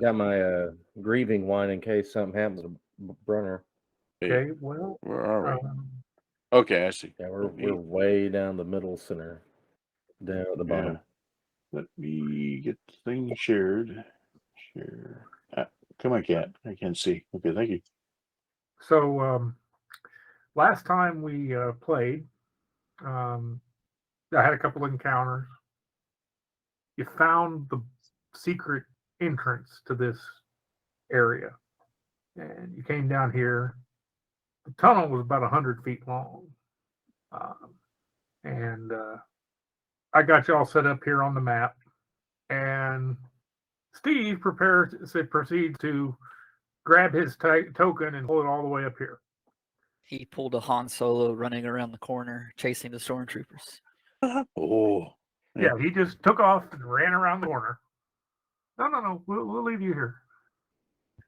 got my grieving wine in case something happens to Brunner. Okay, well, where are we? Okay, I see. Yeah, we're way down the middle center, down at the bottom. Yeah. Let me get the thing shared. Share. Come on, cat. I can't see. Okay, thank you. So last time we played, I had a couple of encounters. You found the secret entrance to this area, and you came down here. The tunnel was about 100 feet long, and I got you all set up here on the map. And Steve proceeds to grab his token and pull it all the way up here. He pulled a Han Solo running around the corner, chasing the stormtroopers. Oh. Yeah, he just took off and ran around the corner. No. We'll leave you here.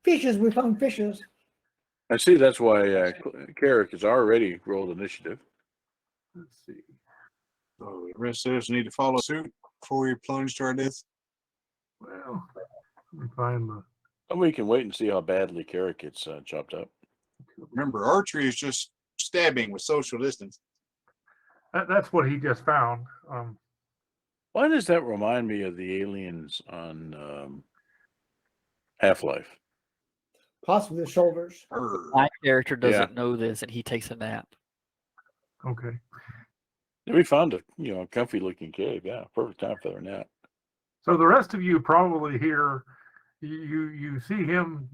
Fishes, we found fishes. I see. That's why Carrick has already rolled initiative. Let's see. So the rest of us need to follow suit before we plunge to our death. Well, let me find the. And we can wait and see how badly Carrick gets chopped up. Remember, archery is just stabbing with social distance. That's what he just found. Why does that remind me of the aliens on Half-Life? Possibly the shoulders. My character doesn't know this, and he takes a nap. Okay. We found a comfy looking cave. Yeah, perfect time for their nap. So the rest of you probably hear you see him,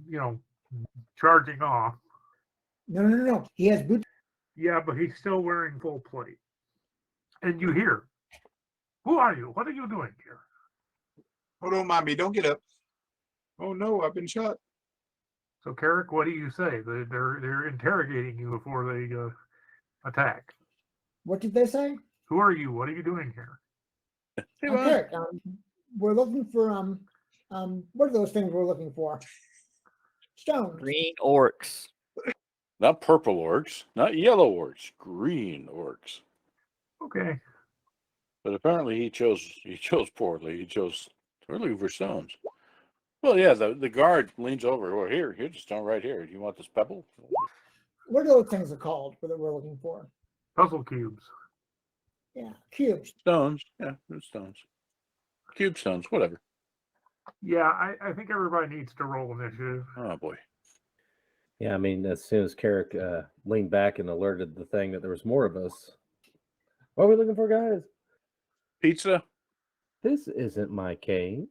charging off. No. He has boots. Yeah, but he's still wearing full plate. And you hear, "Who are you? What are you doing here?" Oh, don't mind me. Don't get up. Oh no, I've been shot. So, Carrick, what do you say? They're interrogating you before they attack. What did they say? Who are you? What are you doing here? Okay, we're looking for what are those things we're looking for? Stones. Green orcs. Not purple orcs, not yellow orcs, green orcs. Okay. But apparently he chose poorly. He chose we're looking for stones. Well, yeah, the guard leans over. Well, here's a stone right here. Do you want this pebble? What are those things are called that we're looking for? Puzzle cubes. Yeah, cubes. Stones. Yeah, there's stones. Cube stones, whatever. Yeah, I think everybody needs to roll initiative. Oh boy. Yeah, I mean, as soon as Carrick leaned back and alerted the thing that there was more of us. What are we looking for, guys? Pizza? This isn't my cave.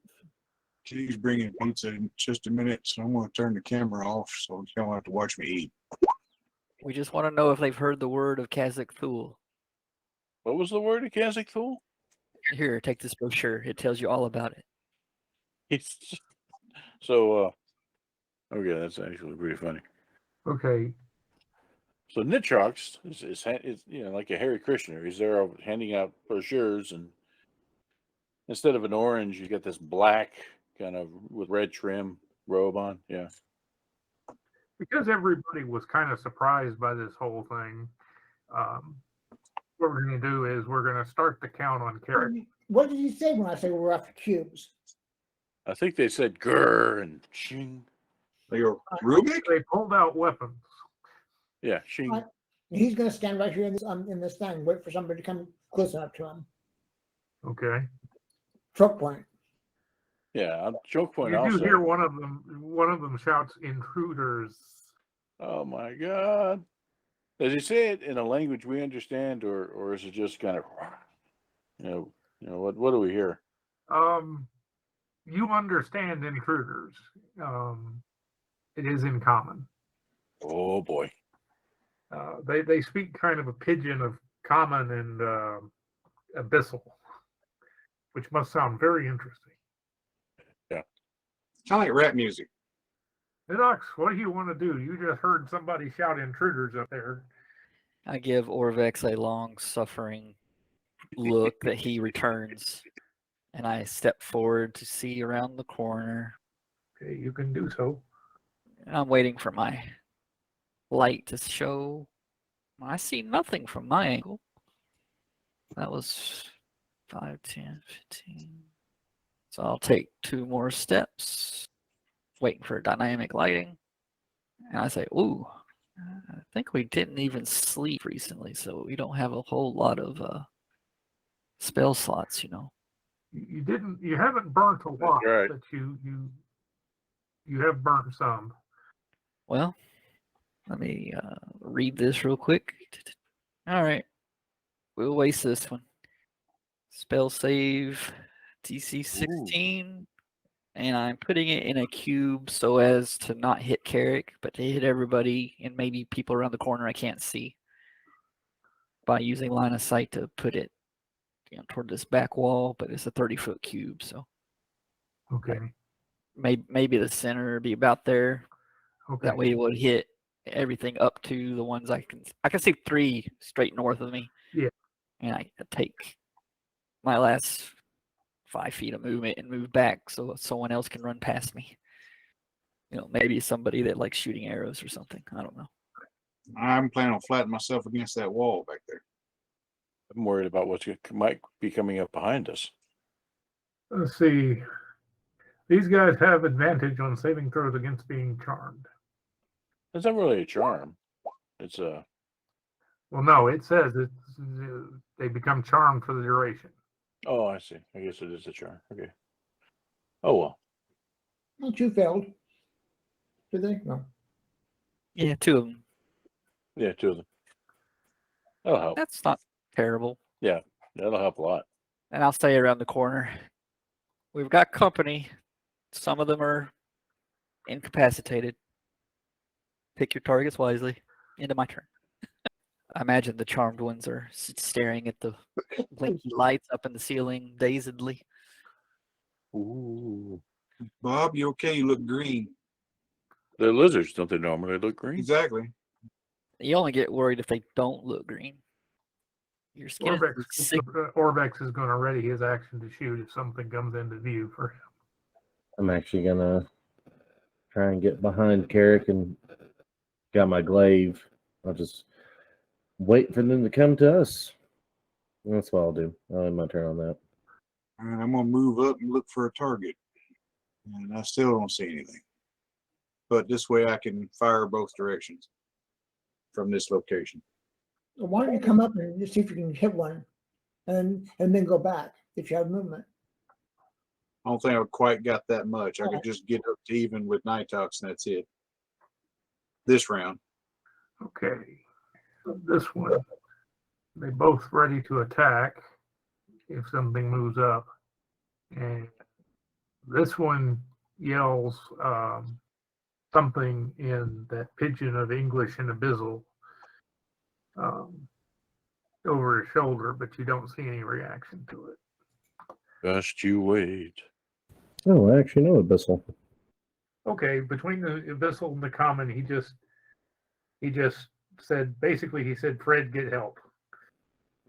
She's bringing pizza in just a minute, so I'm going to turn the camera off so you don't have to watch me eat. We just want to know if they've heard the word of Kazakh Thul. What was the word of Kazakh Thul? Here, take this brochure. It tells you all about it. So, okay, that's actually pretty funny. Okay. So Nitrox is like a Hare Krishna. He's there handing out brochures, and instead of an orange, you get this black kind of with red trim robe on. Yeah. Because everybody was kind of surprised by this whole thing, what we're going to do is we're going to start the count on Carrick. What did you say when I say we're after cubes? I think they said grr and ching. They go, Rubik? They pulled out weapons. Yeah, ching. He's going to stand right here in this thing, wait for somebody to come close enough to him. Okay. Choke point. Yeah, choke point. You also. do hear one of them shouts, "Intruders!" Oh my God! Does he say it in a language we understand, or is it just kind of, what do we hear? You understand intruders. It is in common. Oh boy. They speak kind of a pidgin of common and abyssal, which must sound very interesting. Yeah. Kind of like rap music. Midox, what do you want to do? You just heard somebody shout intruders up there. I give Orvex a long-suffering look that he returns, and I step forward to see around the corner. Okay, you can do so. I'm waiting for my light to show. I see nothing from my angle. That was 5, 10, 15. So I'll take 2 more steps. waiting for dynamic lighting. And I say, ooh, I think we didn't even sleep recently, so we don't have a whole lot of spell slots, you know. You haven't burnt a lot, right. but you have burnt some. Well, let me read this real quick. All right. We'll waste this one. Spell save DC 16. And I'm putting it in a cube so as to not hit Carrick, but to hit everybody and maybe people around the corner I can't see. By using line of sight to put it, you know, toward this back wall, but it's a 30-foot cube, so Okay. maybe the center would be about there. Okay. That way it would hit everything up to the ones I can see 3 straight north of me. Yeah. And I take my last 5 feet of movement and move back so someone else can run past me. You know, maybe somebody that likes shooting arrows or something. I don't know. I'm planning on flattening myself against that wall back there. I'm worried about what might be coming up behind us. Let's see. These guys have advantage on saving throws against being charmed. It's not really a charm. It's a Well, no, it says they become charmed for the duration. oh, I see. I guess it is a charm. Okay. Oh well. Well, 2 failed. Did they? No. Yeah, 2 of them. Yeah, 2 of them. That'll help. That's not terrible. Yeah, that'll help a lot. And I'll stay around the corner. We've got company. Some of them are incapacitated. Pick your targets wisely. Into my turn. I imagine the charmed ones are staring at the blinky lights up in the ceiling dazedly. Ooh. Bob, you okay? You look green. The lizards, don't they normally look green? Exactly. You only get worried if they don't look green. Your skin Orvex, is sick. Orvex is going to ready his action to shoot if something comes into view for him. I'm actually gonna try and get behind Carrick and got my glaive. I'll just wait for them to come to us. That's what I'll do. I'll end my turn on that. And I'm gonna move up and look for a target. And I still don't see anything. But this way I can fire both directions from this location. Well, why don't you come up and just see if you can hit one, and then go back if you have movement. I don't think I've quite got that much. I could just get up to even with Nighthawks and that's it. This round. Okay. This one, they both ready to attack if something moves up. And this one yells something in that pidgin of English and Abyssal over his shoulder, but you don't see any reaction to it. Just you wait. Oh, I actually know Abyssal. Okay, between the Abyssal and the Common, he just said, basically he said, Fred, get help.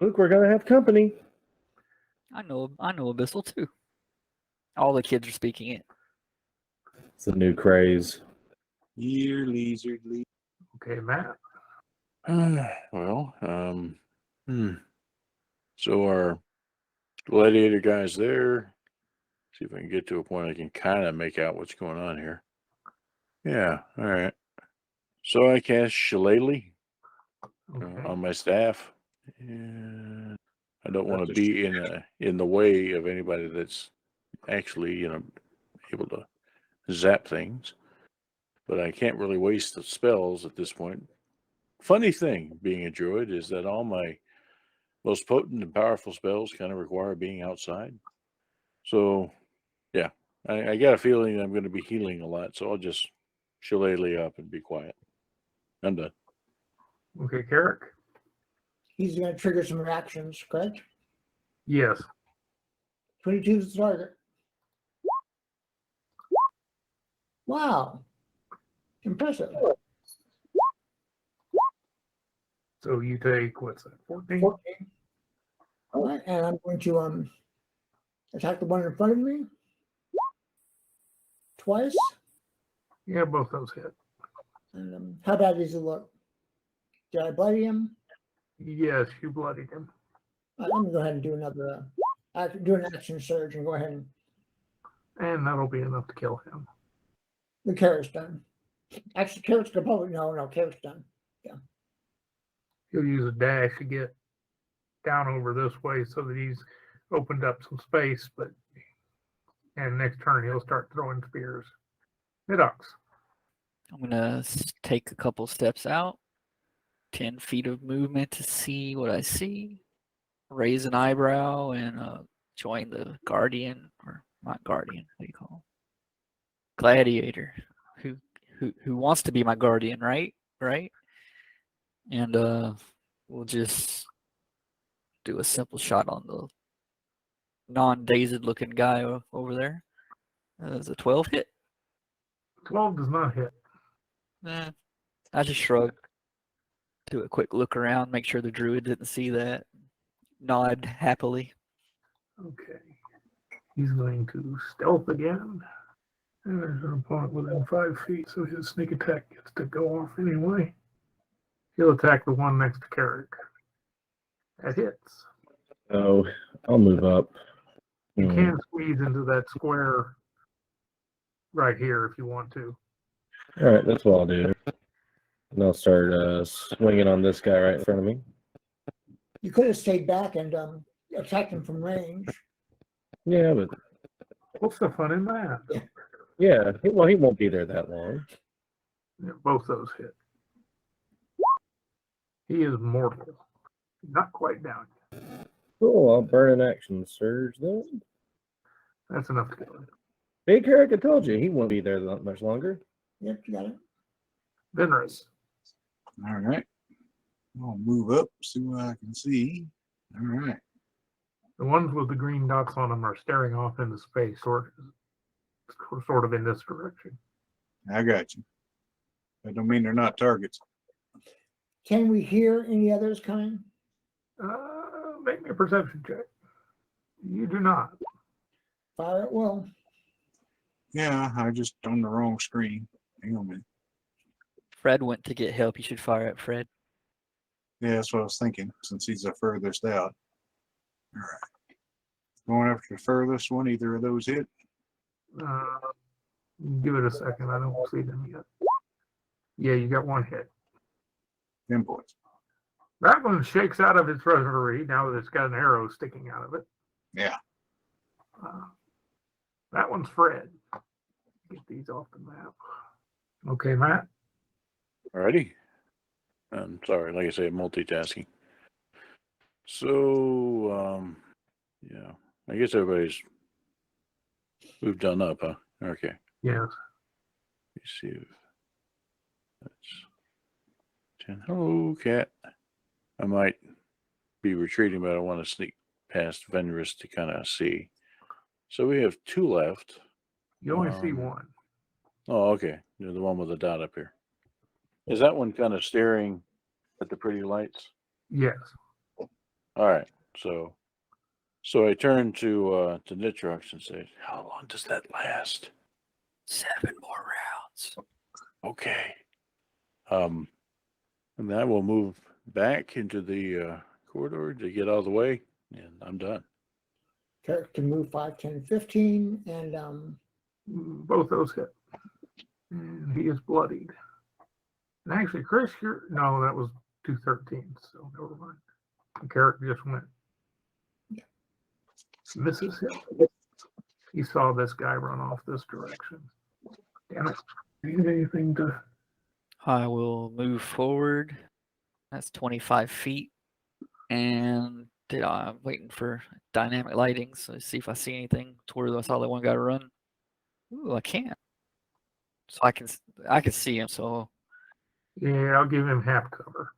Look, we're gonna have company. I know Abyssal too. All the kids are speaking it. It's a new craze. Here, lizard. Okay, Matt. Well, so our gladiator guy's there. See if I can get to a point I can kind of make out what's going on here. Yeah, all right. So I cast Shillelagh Okay. on my staff. And I don't want to be in the way of anybody that's actually, able to zap things. But I can't really waste the spells at this point. Funny thing, being a druid, is that all my most potent and powerful spells kind of require being outside. So, yeah, I got a feeling I'm going to be healing a lot, so I'll just shillelagh up and be quiet. I'm done. Okay, Carrick. He's going to trigger some reactions, correct? Yes. 22 is the target. Wow. Impressive. So you take, what's that, 14? 14. All right, and I'm going to attack the one in front of me twice. Yeah, both those hit. And how bad does it look? Did I bloody him? Yes, you bloodied him. All right, let me go ahead and do another, do an action surge and go ahead and And that'll be enough to kill him. The carrot's done. Actually, carrot's gonna probably no, carrot's done. He'll use a dash to get down over this way so that he's opened up some space, and next turn he'll start throwing spears. Nidox. I'm gonna take a couple steps out, 10 feet of movement to see what I see, raise an eyebrow, and join the guardian, or not guardian, what do you call him? Gladiator, who wants to be my guardian, right? And we'll just do a simple shot on the non-dazed looking guy over there. Does a 12 hit? 12 does not hit. I just shrug, do a quick look around, make sure the druid didn't see that, nod happily. Okay. He's going to stealth again. And there's an opponent within 5 feet, so his sneak attack gets to go off anyway. He'll attack the one next to Carrick. That hits. So I'll move up. You can squeeze into that square right here if you want to. All right, that's what I'll do. And I'll start swinging on this guy right in front of me. You could have stayed back and attacked him from range. Yeah, but What's the fun in that? yeah, well, he won't be there that long. Yeah, both those hit. He is mortal. Not quite down yet. Cool, I'll burn an action surge then. That's enough to kill him. Hey, Carrick, I told you he won't be there that much longer. Yep, you got it. Venrus. All right. I'll move up, see what I can see. All right. The ones with the green dots on them are staring off into space, sort of in this direction. I got you. That don't mean they're not targets. Can we hear any others coming? Make me a perception check. You do not. Fire at will. Yeah, I just on the wrong screen. Hang on a minute. Fred went to get help. You should fire at Fred. Yeah, that's what I was thinking, since he's the furthest out. All right. Going after the furthest one, either of those hit? Give it a second. I don't see them yet. Yeah, you got one hit. 10 points. That one shakes out of its reverie now that it's got an arrow sticking out of it. Yeah. That one's Fred. Get these off the map. Okay, Matt. Alrighty. I'm sorry, like I say, multitasking. So, yeah, I guess everybody's moved on up, huh? Okay. Yes. Let me see if that's 10. Hello, cat. I might be retreating, but I want to sneak past Venrus to kind of see. So we have 2 left. You only see one. Oh, okay. You're the one with the dot up here. Is that one kind of staring at the pretty lights? Yes. All right. So I turn to Nitrox and say, "How long does that last?" 7 more rounds. Okay. And then I will move back into the corridor to get out of the way, and I'm done. Carrick can move 5, 10, 15, and Both those hit. And he is bloodied. And actually, Chris, no, that was 213, so never mind. The Carrick just went. Misses him. He saw this guy run off this direction. Damn it. Do you have anything to... I will move forward. That's 25 feet. And I'm waiting for dynamic lighting, so see if I see anything towards I saw that one guy run. Ooh, I can't. So I can see him, so Yeah, I'll give him half cover.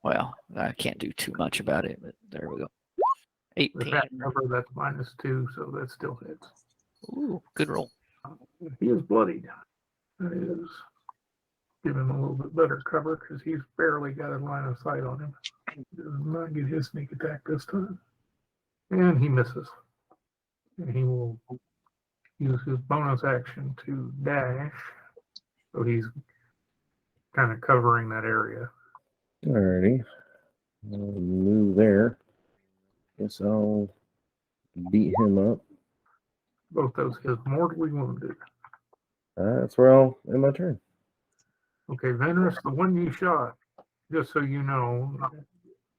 well, I can't do too much about it, but there we go. With 18. half cover, that's -2, so that still hits. Ooh, good roll. He is bloodied. That is give him a little bit better cover because he's barely got a line of sight on him. He does not get his sneak attack this time. And he misses. And he will use his bonus action to dash. So he's kind of covering that area. Alrighty. I'll move there. Guess I'll beat him up. Both those his mortally wounded. That's where I'll end my turn. Okay, Venus, the one you shot, just so you know,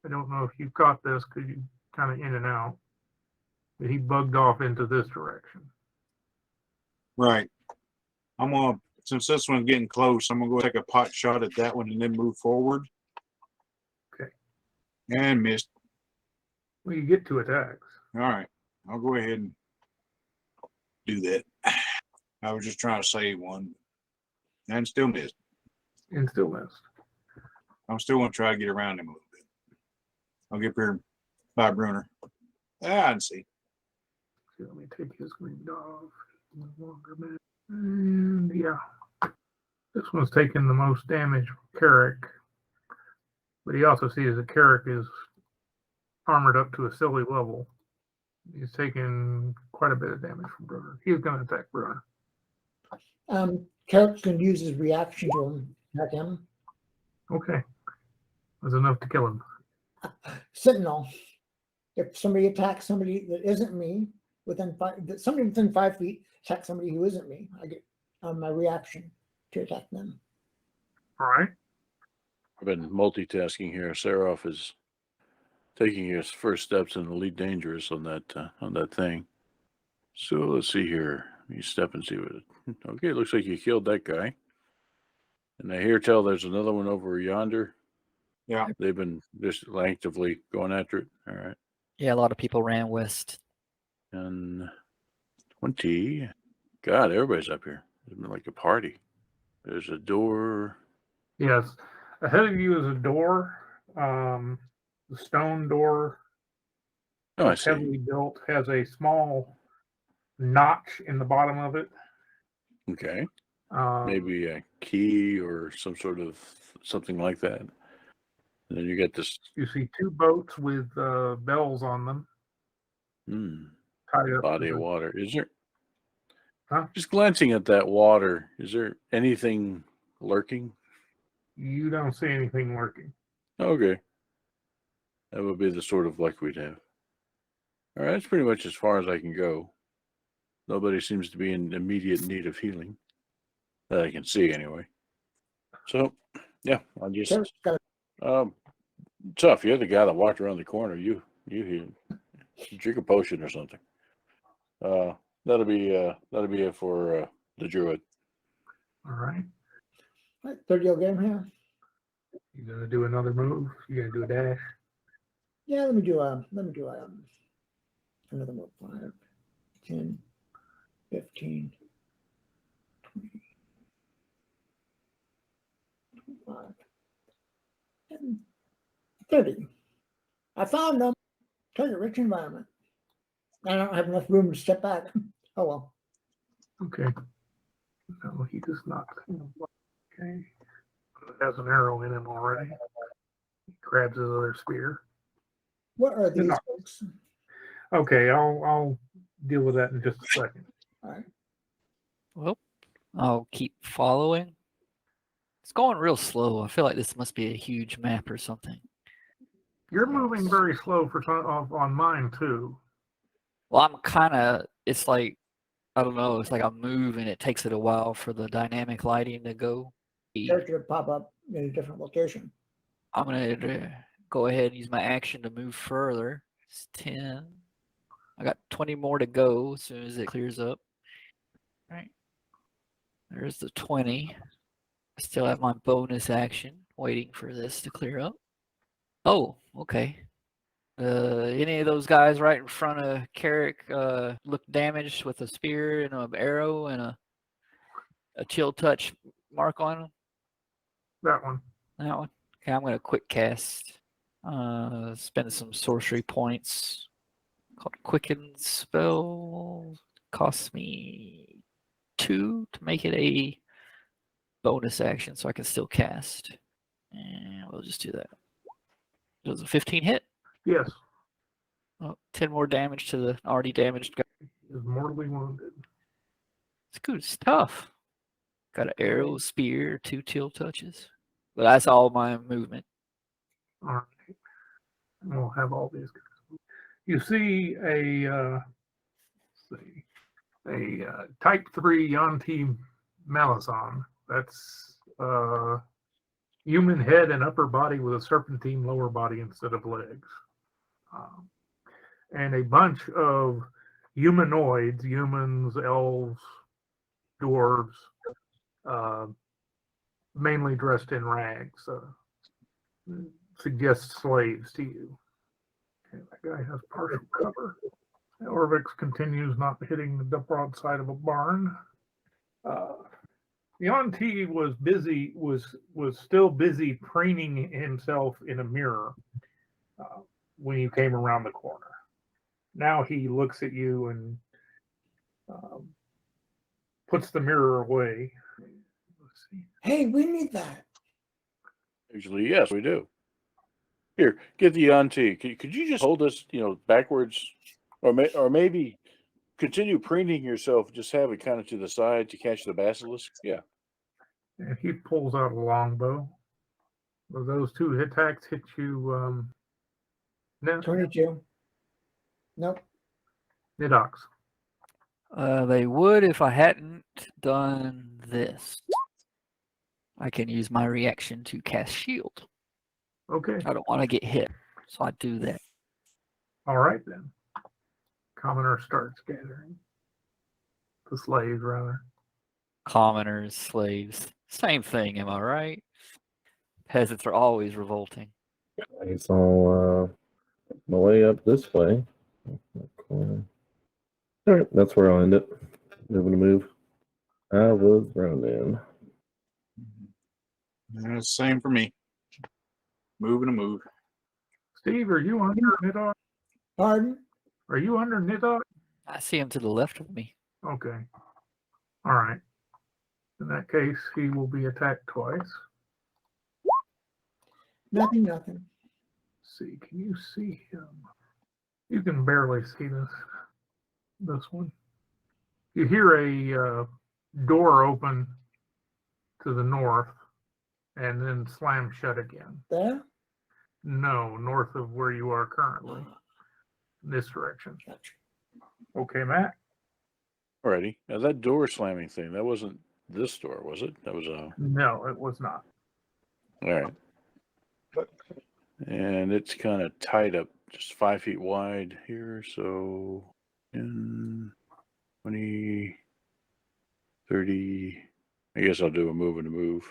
I don't know if you caught this because you kind of in and out, but he bugged off into this direction. Right. I'm gonna, since this one's getting close, I'm gonna go take a pot shot at that one and then move forward. Okay. And missed. Well, you get 2 attacks. All right. I'll go ahead and do that. I was just trying to save one. And still missed. And still missed. I'm still gonna try to get around him a little bit. I'll get here by Brunner. And see. So let me take his green off. No longer mad. And yeah. This one's taking the most damage from Carrick. But he also sees that Carrick is armored up to a silly level. He's taking quite a bit of damage from Brunner. He's going to attack Brunner. Carrick's going to use his reaction to attack him. Okay. That's enough to kill him. Sentinel. If somebody attacks somebody that isn't me, somebody within 5 feet attacks somebody who isn't me, I get my reaction to attack them. All right. I've been multitasking here. Seraph is taking his first steps in Elite Dangerous on that thing. So let's see here. You step and see what it. Okay, it looks like you killed that guy. And I hear tell there's another one over yonder. Yeah. They've been just actively going after it. All right. Yeah, a lot of people ran west. And 20. God, everybody's up here. It's been like a party. There's a door. Yes. Ahead of you is a door. The stone door, Oh, I see. heavily built, has a small notch in the bottom of it. Okay. Maybe a key or some sort of something like that. And then you get this You see 2 boats with bells on them. Tied up body to of the- water. Is there? Huh? Just glancing at that water, is there anything lurking? You don't see anything lurking. Okay. That would be the sort of luck we'd have. All right, that's pretty much as far as I can go. Nobody seems to be in immediate need of healing. That I can see anyway. So, yeah, I'll just Carrick's got tough. You're the guy that walked around the corner. You drink a potion or something. That'll be it for the druid. All right. 30 will get him here. You gonna do another move? You gonna do a dash? Yeah, let me do another move. 5, 10, 15, 20, 25, and 30. I found them. Target rich environment. I don't have enough room to step back. Oh well. Okay. No, he does not. Okay. Has an arrow in him already. He grabs his other spear. What are these No. folks? Okay, I'll deal with that in just a second. All right. Well, I'll keep following. It's going real slow. I feel like this must be a huge map or something. You're moving very slow for on mine too. Well, I'm kind of, it's like, I don't know, it's like I move and it takes it a while for the dynamic lighting to go. Character to pop up in a different location. I'm going to go ahead and use my action to move further. It's 10. I got 20 more to go as soon as it clears up. All right. There's the 20. I still have my bonus action waiting for this to clear up. Oh, okay. Any of those guys right in front of Carrick look damaged with a spear and an arrow and a chill touch mark on them? That one. That one. Okay, I'm gonna quick cast. Spend some sorcery points. Called Quicken spell. Costs me 2 to make it a bonus action, so I can still cast. And we'll just do that. Does a 15 hit? Yes. Oh, 10 more damage to the already damaged guy. He is mortally wounded. It's good. It's tough. Got an arrow, spear, 2 chill touches. But that's all my movement. All right. We'll have all these guys. You see a type 3 Yanti Malazan. That's human head and upper body with a serpentine lower body instead of legs. And a bunch of humanoids, humans, elves, dwarves, mainly dressed in rags, suggest slaves to you. Okay, that guy has partial cover. Orvix continues not hitting the broadside of a barn. Yanti was busy, was still busy preening himself in a mirror when you came around the corner. Now he looks at you and puts the mirror away. Let's see. Hey, we need that. Actually, yes, we do. Here, get the Yanti. Could you just hold us, backwards, or maybe continue preening yourself? Just have it kind of to the side to catch the basilisk. Yeah. And he pulls out a longbow. Will those two attacks hit you? No, 22. Nope. Nidox. They would if I hadn't done this. I can use my reaction to cast shield. Okay. I don't want to get hit, so I do that. All right then. Commoner starts gathering. The slaves, rather. Commoners, slaves, same thing, am I right? Peasants are always revolting. It's all my way up this way. All right, that's where I'll end it. Moving to move. I was running. Same for me. Moving to move. Steve, are you under Nidox? Pardon? Are you under Nidox? I see him to the left of me. Okay. All right. In that case, he will be attacked twice. Nothing. Let's see, can you see him? You can barely see this one. You hear a door open to the north and then slam shut again. There? No, north of where you are currently. This direction. Gotcha. Okay, Matt? Alrighty. Now that door slamming thing, that wasn't this door, was it? That was No, it was not. all right. And it's kind of tied up, just 5 feet wide here. So 10, 20, 30. I guess I'll do a move and a move.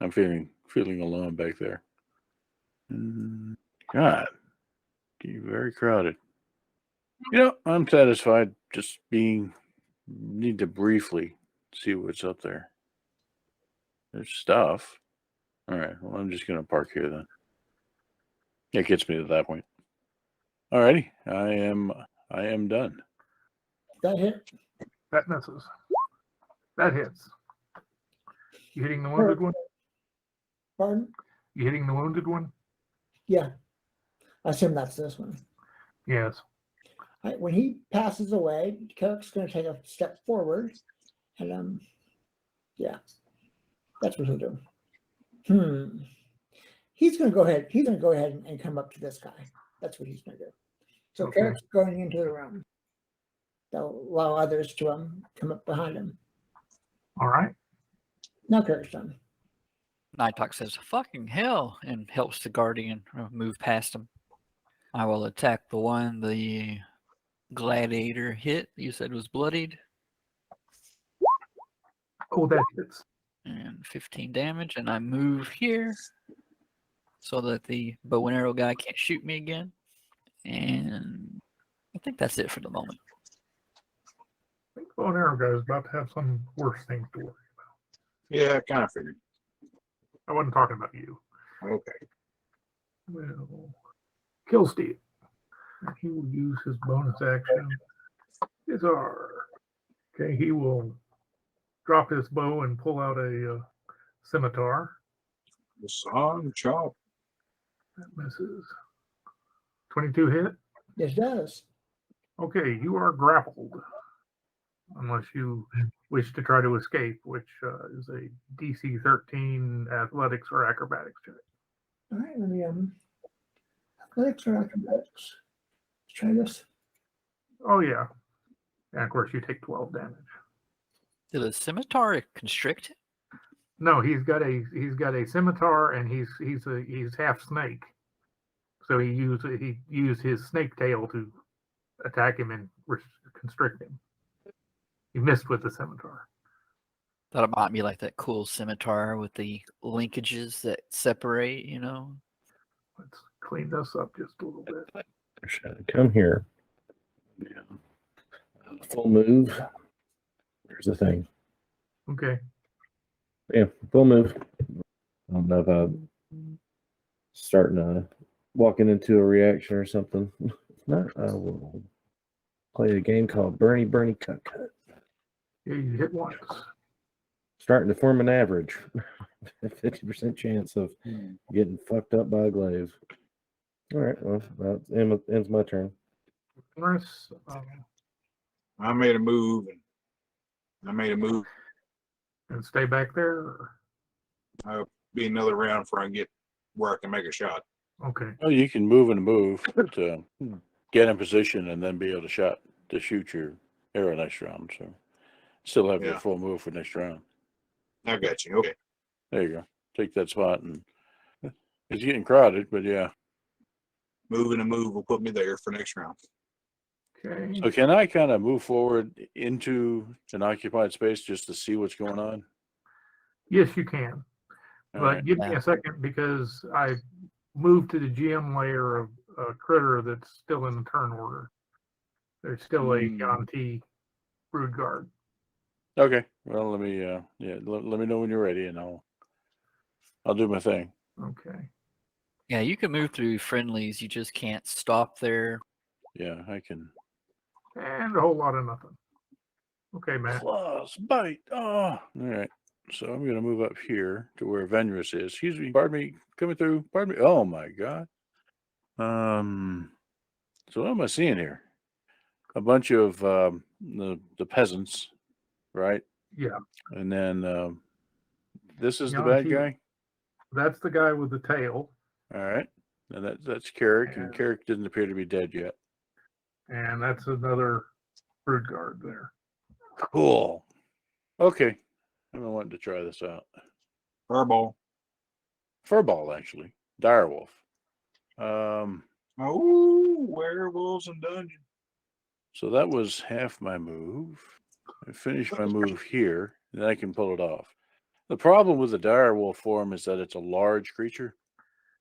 I'm feeling alone back there. God, getting very crowded. I'm satisfied just need to briefly see what's up there. There's stuff. All right, well, I'm just going to park here then. It gets me to that point. All righty, I am done. That hit? That misses. That hits. You hitting the wounded one? Pardon? You hitting the wounded one? Yeah. I assume that's this one. Yes. Right, when he passes away, Carrick's going to take a step forward, and yeah, that's what he'll do. He's going to go ahead. He's going to go ahead and come up to this guy. That's what he's going to do. So Okay. Carrick's going into the room. They'll allow others to come up behind him. All right. Now Carrick's done. Nighthawk says, "Fucking hell," and helps the guardian move past him. I will attack the one the gladiator hit. You said was bloodied. Oh, that hits. And 15 damage, and I move here so that the bow and arrow guy can't shoot me again. And I think that's it for the moment. I think the bow and arrow guy is about to have some worse things to worry about. Yeah, I kind of figured. I wasn't talking about you. Okay. Well, kill Steve. He will use his bonus action. His R. Okay, he will drop his bow and pull out a scimitar. The song chop. That misses. 22 hit. Yes, does. Okay, you are grappled. Unless you wish to try to escape, which is a DC 13 athletics or acrobatics check. All right, let me athletics or acrobatics. Let's try this. Oh, yeah. And of course, you take 12 damage. Did a scimitar constrict him? No, he's got a scimitar, and he's half snake. So he used his snake tail to attack him and constrict him. He missed with the scimitar. Thought it might be like that cool scimitar with the linkages that separate, you know? Let's clean this up just a little bit. Should I come here? Yeah. Full move. Here's the thing. Okay. Yeah, full move. I don't know if I'm starting walking into a reaction or something. If not, I will play a game called Bernie Cut Cut. Yeah, you hit once. Starting to form an average. 50% chance of getting fucked up by a glaive. All right, well, that ends my turn. Norris, I made a move, and stay back there. Or? I'll be another round before I get where I can make a shot. Okay. Well, you can move and move to get in position and then be able to shoot your arrow next round. So still have your Yeah. full move for next round. I got you. Okay. There you go. Take that spot, and it's getting crowded, but yeah. Moving a move will put me there for next round. Okay. So can I kind of move forward into an occupied space just to see what's going on? Yes, you can. All But right. give me a second because I moved to the GM layer of a critter that's still in the turn order. There's still a Yanti brood guard. Okay. Well, let me let me know when you're ready, and I'll do my thing. Okay. Yeah, you can move through friendlies. You just can't stop there. Yeah, I can. And a whole lot of nothing. Okay, Matt. Claws, bite. Oh, all right. So I'm going to move up here to where Venrus is. Excuse me. Pardon me. Coming through. Pardon me. Oh my God. So what am I seeing here? A bunch of the peasants, right? Yeah. And then this is the bad Yanti. guy. That's the guy with the tail. All right. And that's Carrick, and And- Carrick didn't appear to be dead yet. And that's another brood guard there. Cool. Okay. I've been wanting to try this out. Fireball. Furball, actually. Direwolf. Oh, werewolves and dungeons. So that was half my move. I finished my move here, and then I can pull it off. The problem with the direwolf form is that it's a large creature,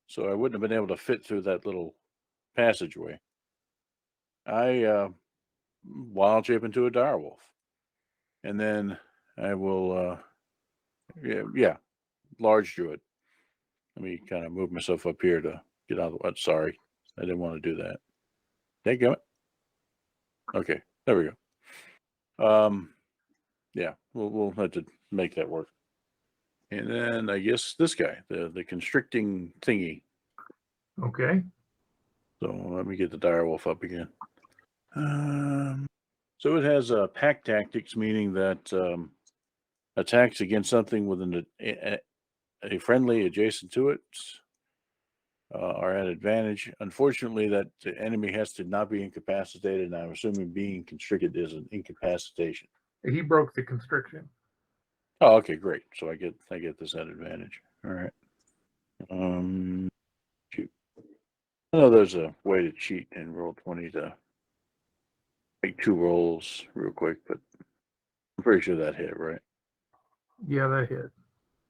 so I wouldn't have been able to fit through that little passageway. I wild shape into a direwolf, and then I will, large druid. Let me kind of move myself up here to get out of the way. Sorry, I didn't want to do that. Dadgummit. Okay, there we go. Yeah, we'll have to make that work. And then I guess this guy, the constricting thingy. Okay. So let me get the direwolf up again. So it has pack tactics, meaning that attacks against something with a friendly adjacent to it are at advantage. Unfortunately, that the enemy has to not be incapacitated, and I'm assuming being constricted is an incapacitation. He broke the constriction. Oh, okay, great. So I get this at advantage. All right. Shoot. I know there's a way to cheat and roll 20 to make 2 rolls real quick, but I'm pretty sure that hit, right? Yeah, that hit.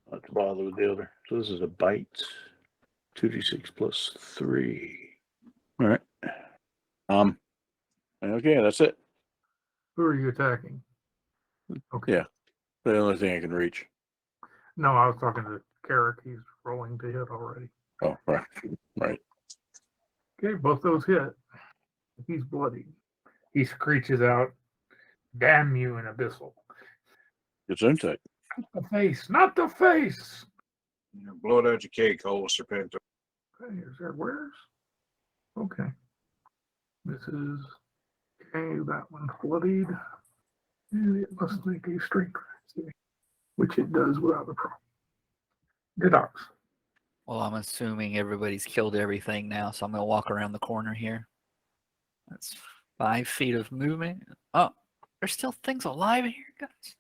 Not to bother with the other. So this is a bite. 2d6 plus 3. All right. Okay, that's it. Who are you attacking? Okay. Yeah. The only thing I can reach. No, I was talking to Carrick. He's rolling to hit already. Oh, right. Right. Okay, both those hit. He's bloody. He screeches out, "Damn you, an abyssal." It's Untitled. Not the face, not the face. Blow it out your cake hole, Serpento. Okay, is there where's? Okay. This is okay, that one's bloodied. And it must make a strength save, which it does without a problem. Good ox. Well, I'm assuming everybody's killed everything now, so I'm going to walk around the corner here. That's 5 feet of movement. Oh, there's still things alive in here, guys.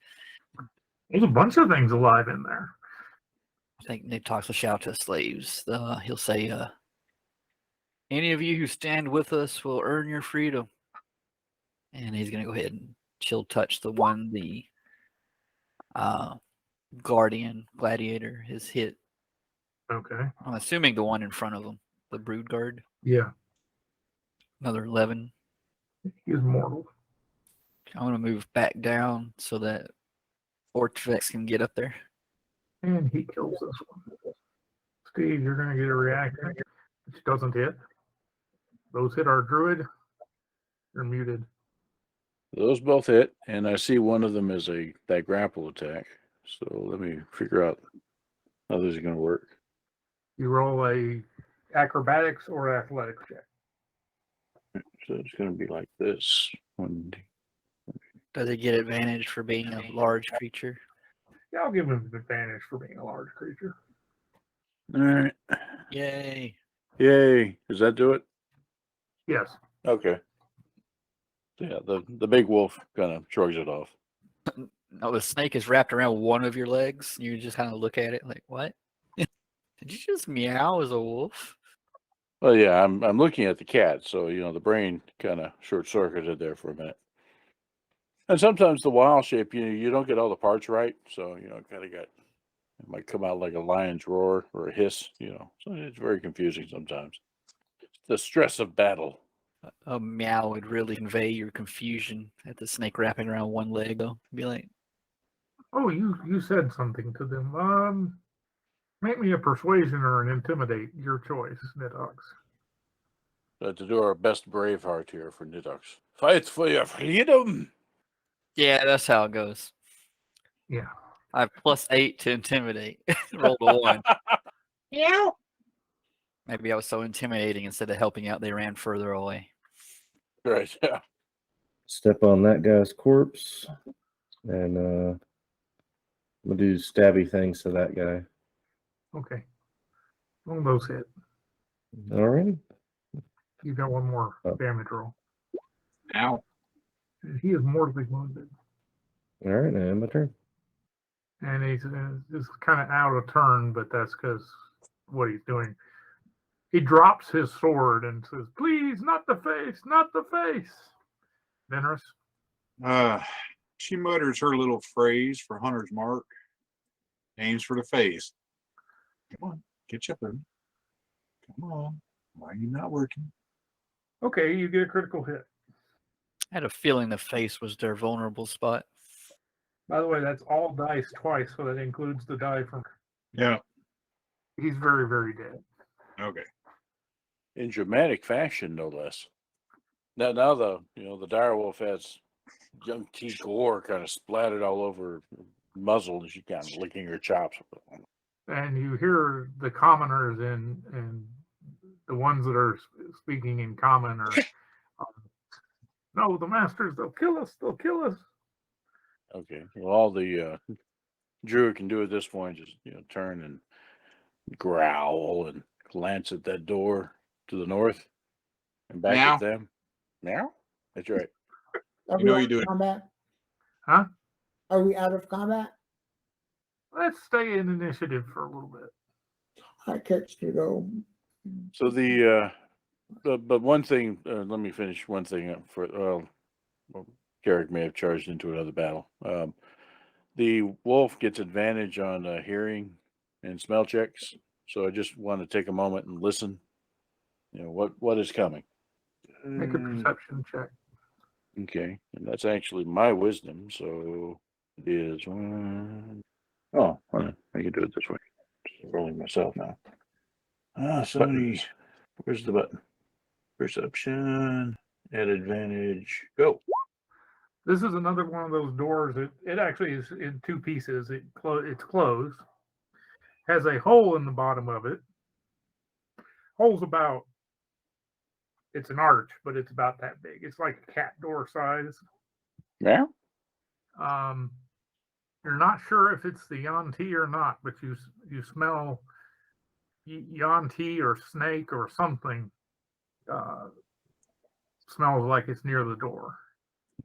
There's a bunch of things alive in there. I think Nick talks will shout to slaves. He'll say, any of you who stand with us will earn your freedom. And he's going to go ahead and chill touch the guardian gladiator has hit. Okay. I'm assuming the one in front of him, the brood guard. Yeah, Another 11. he's mortal. I'm going to move back down so that Ortvex can get up there. And he kills this one. Steve, you're going to get a reaction, which doesn't hit. Those hit our druid. You're muted. Those both hit, and I see one of them is that grapple attack. So let me figure out how this is going to work. You roll a acrobatics or athletics check. So it's going to be like this. Does he get advantage for being a large creature? Yeah, I'll give him an advantage for being a large creature. All right. Yay. Yay. Does that do it? Yes. Okay. Yeah, the big wolf kind of shrugs it off. No, the snake is wrapped around one of your legs. You just kind of look at it like, what? Did you just meow as a wolf? Well, yeah, I'm looking at the cat, so the brain kind of short circuited there for a minute. And sometimes the wild shape, you don't get all the parts right, so kind of it might come out like a lion's roar or a hiss, so it's very confusing sometimes. The stress of battle. A meow would really convey your confusion at the snake wrapping around one leg, though. Be like, Oh, you said something to them. Make me a persuasion or an intimidate. Your choice, Nitox. To do our best Braveheart here for Nitox. Fight for your freedom. yeah, that's how it goes. Yeah. I have +8 to intimidate. Rolled a 1. Yeah. Maybe I was so intimidating instead of helping out, they ran further away. Right, yeah. Step on that guy's corpse, and I'm gonna do stabby things to that guy. Okay. One of those hit. All right. You got one more Oh. damage roll. Ow. He is mortally wounded. All right, now my turn. And he's kind of out of turn, but that's because what he's doing. He drops his sword and says, "Please, not the face, not the face." Venrus. She mutters her little phrase for hunter's mark, aims for the face. Come on, get you up there. Come on. Why are you not working? Okay, you get a critical hit. I had a feeling the face was their vulnerable spot. By the way, that's all dice twice, so that includes the die from. Yeah. He's very, very dead. Okay. In dramatic fashion, no less. Now the direwolf has young T gore kind of splattered all over her muzzle, and she's kind of licking her chops. And you hear the commoners and the ones that are speaking in common are, no, the masters, they'll kill us, they'll kill us. Okay. Well, all the Druid can do at this point is turn and growl and glance at that door to the north and back Meow. at them. Meow? That's right. Are You we know out you of do it. combat? Huh? Are we out of combat? Let's stay in initiative for a little bit. All right, Kirk's gonna go. So but one thing, let me finish one thing up for, Carrick may have charged into another battle. The wolf gets advantage on hearing and smell checks. So I just want to take a moment and listen. What is coming. Make a perception check. Okay, and that's actually my wisdom, so it is one. Oh, hold on. I can do it this way. Just rolling myself now. Somebody, where's the button? Perception, add advantage, go. This is another one of those doors. It actually is in two pieces. It's closed. Has a hole in the bottom of it. Hole's about. It's an arch, but it's about that big. It's like a cat door size. Yeah. You're not sure if it's the Yanti or not, but you smell Yanti or snake or something. Smells like it's near the door.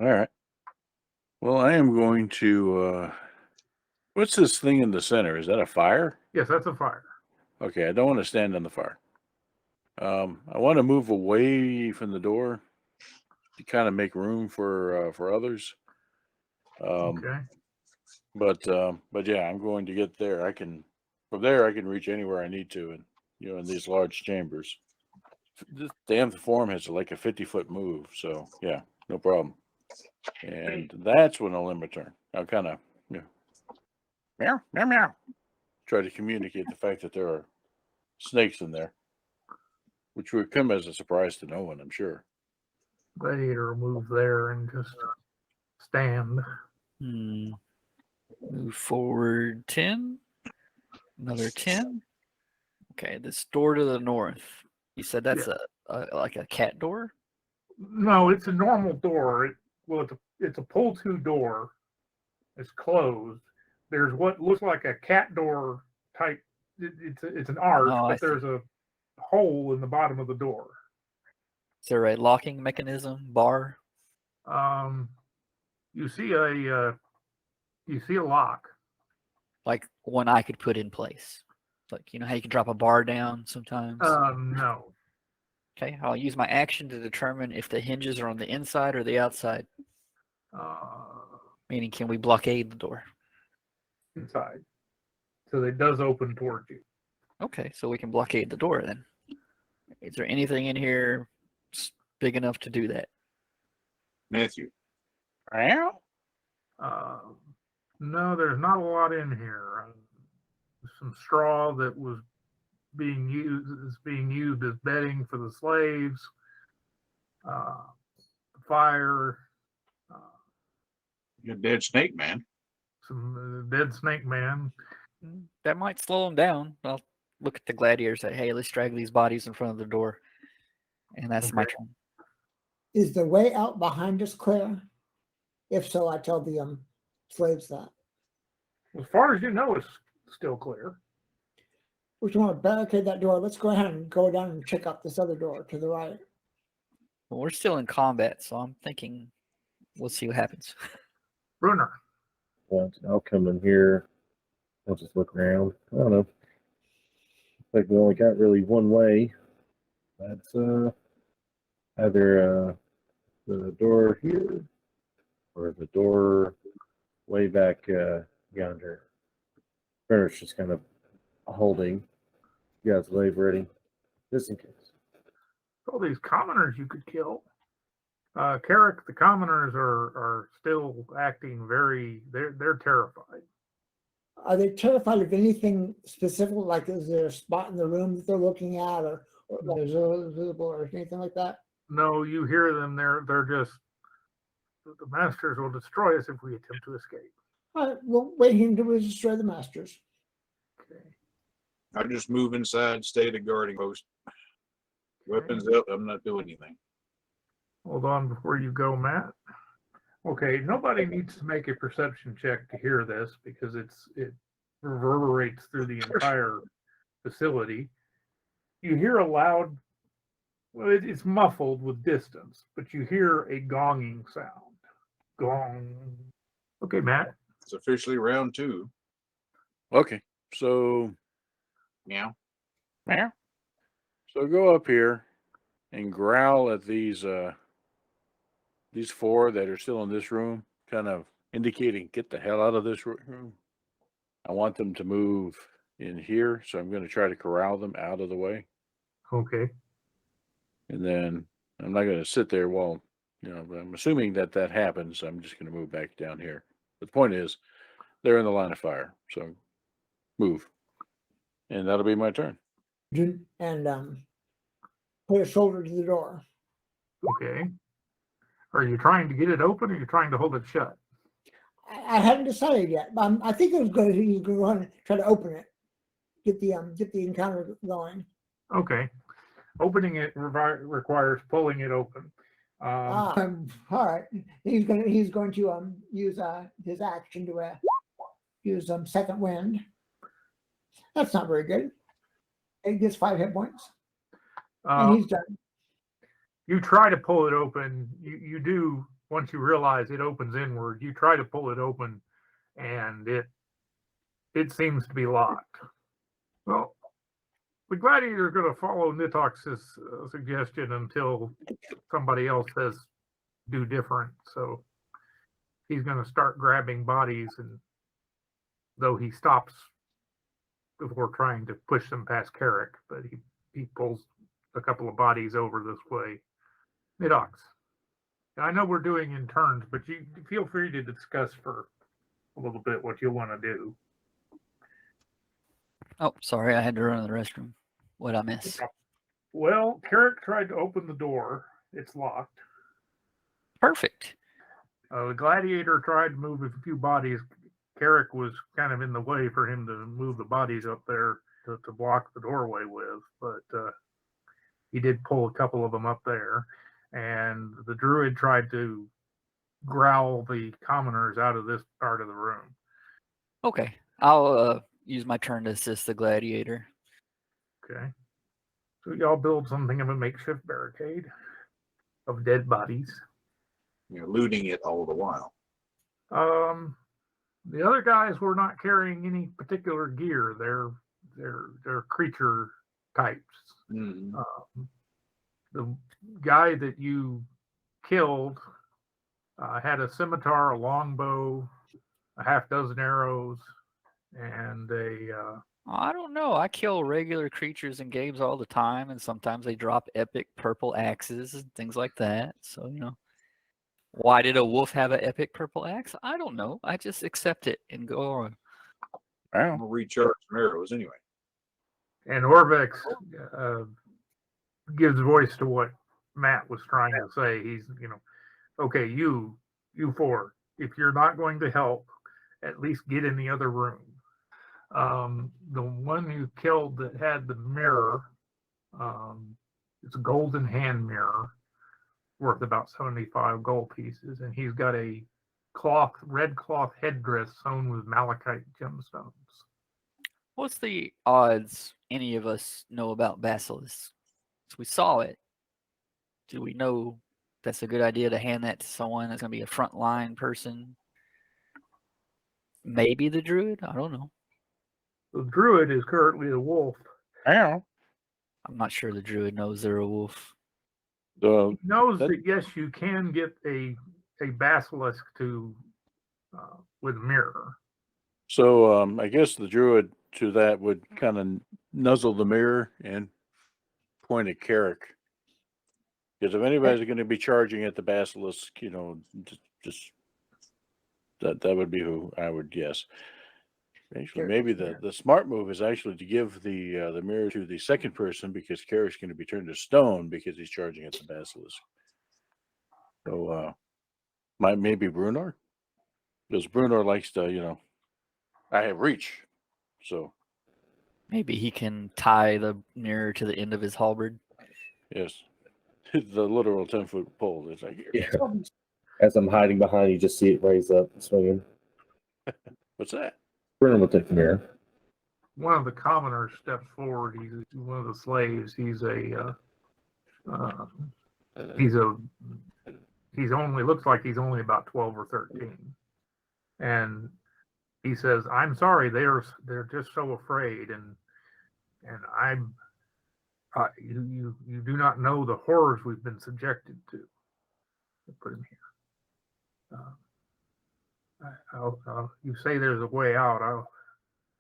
All right. Well, I am going to What's this thing in the center? Is that a fire? Yes, that's a fire. Okay, I don't want to stand on the fire. I want to move away from the door to kind of make room for others. Okay. But yeah, I'm going to get there. From there I can reach anywhere I need to, and in these large chambers. This damn form has like a 50-foot move, so yeah, no problem. And that's when I'll end my turn. I'll kind of meow meow meow. Try to communicate the fact that there are snakes in there, which would come as a surprise to no one, I'm sure. Gladiator will move there and just stand. Move forward 10. Another 10. Okay, this door to the north. You said that's like a cat door? No, it's a normal door. It's a pull-to door. It's closed. There's what looks like a cat door type. It's an arch, but there's a hole in the bottom of the door. Is there a locking mechanism bar? You see a lock. Like one I could put in place. Like how you can drop a bar down sometimes. No. Okay, I'll use my action to determine if the hinges are on the inside or the outside. Meaning, can we blockade the door? Inside. So it does open towards you. Okay, so we can blockade the door then. Is there anything in here big enough to do that? Matthew. No, there's not a lot in here. Some straw that was being used as bedding for the slaves. Fire. You're a dead snake man. Some dead snake man. That might slow them down. I'll look at the gladiators and say, hey, let's drag these bodies in front of the door. And that's my turn. Is the way out behind us clear? If so, I tell the slaves that. As far as you know, it's still clear. We want to barricade that door. Let's go ahead and go down and check out this other door to the right. Well, we're still in combat, so I'm thinking we'll see what happens. Brunner. Well, I'll come in here. I'll just look around. I don't know. Like we only got really one way. That's either the door here or the door way back yonder. Brunner's just kind of holding. You guys wave ready, just in case. All these commoners you could kill. Carrick, the commoners are still acting they're terrified. Are they terrified of anything specific? Like, is there a spot in the room that they're looking at, or there's visible, or anything like that? No, you hear them. They're just, the masters will destroy us if we attempt to escape. All right, well, wait here to destroy the masters. Okay. I just move inside, stay at a guarding post. Weapons up, I'm not doing anything. Hold on before you go, Matt. Okay, nobody needs to make a perception check to hear this because it reverberates through the entire facility. You hear a loud, well, it's muffled with distance, but you hear a gonging sound. Gong. Okay, Matt. It's officially round 2. Okay, so Meow. So go up here and growl at these 4 that are still in this room, kind of indicating get the hell out of this room. I want them to move in here, so I'm going to try to corral them out of the way. Okay. And then I'm not going to sit there while, but I'm assuming that happens. I'm just going to move back down here. But the point is, they're in the line of fire, so move. And that'll be my turn. And put a shoulder to the door. Okay. Are you trying to get it open or are you trying to hold it shut? I haven't decided yet, but I think he's going to go on and try to open it. Get the encounter going. Okay. Opening it requires pulling it open. All right. He's going to use his action to use second wind. That's not very good. It gets 5 hit points, and he's done. You try to pull it open. You do, once you realize it opens inward, you try to pull it open, and it it seems to be locked. Well, the gladiator is going to follow Nitox's suggestion until somebody else says do different. So he's going to start grabbing bodies, and though he stops before trying to push them past Carrick, but he pulls a couple of bodies over this way. Nitox, I know we're doing in turns, but you feel free to discuss for a little bit what you want to do. Oh, sorry, I had to run to the restroom. What'd I miss? Well, Carrick tried to open the door. It's locked. Perfect. The gladiator tried to move a few bodies. Carrick was kind of in the way for him to move the bodies up there to block the doorway with, but he did pull a couple of them up there. And the druid tried to growl the commoners out of this part of the room. Okay, I'll use my turn to assist the gladiator. Okay. So y'all build something of a makeshift barricade of dead bodies. You're looting it all the while. The other guys were not carrying any particular gear. They're creature types. Mm. The guy that you killed had a scimitar, a longbow, a half dozen arrows, and I don't know. I kill regular creatures in games all the time, and sometimes they drop epic purple axes and things like that. So, why did a wolf have an epic purple axe? I don't know. I just accept it and go on. I'm Wow. gonna recharge some arrows anyway. and Orvex gives voice to what Matt was trying to say. He's, okay, you four, if you're not going to help, at least get in the other room. The one who killed that had the mirror, it's a golden hand mirror worth about 75 gold pieces, and he's got a red cloth headdress sewn with malachite gemstones. What's the odds any of us know about Basilisk? We saw it. Do we know that's a good idea to hand that to someone that's going to be a frontline person? Maybe the druid? I don't know. The druid is currently a wolf. Wow. I'm not sure the druid knows they're a wolf. He knows that yes, you can get a basilisk to with mirror. So I guess the druid to that would kind of nuzzle the mirror and point at Carrick. Because if anybody's going to be charging at the basilisk, just that would be who I would guess. Actually, maybe the smart move is actually to give the mirror to the second person, because Carrick's going to be turned to stone because he's charging at the basilisk. So maybe Brunor, because Brunor likes to, I have reach, so Maybe he can tie the mirror to the end of his halberd. yes, the literal 10-foot pole. It's like, Yeah. As I'm hiding behind, you just see it raise up and swinging. what's that? Brennan will take the mirror. One of the commoners steps forward. He's one of the slaves. He's only looks like he's only about 12 or 13, and he says, "I'm sorry, they're just so afraid, and I'm you do not know the horrors we've been subjected to." I put him here. You say there's a way out.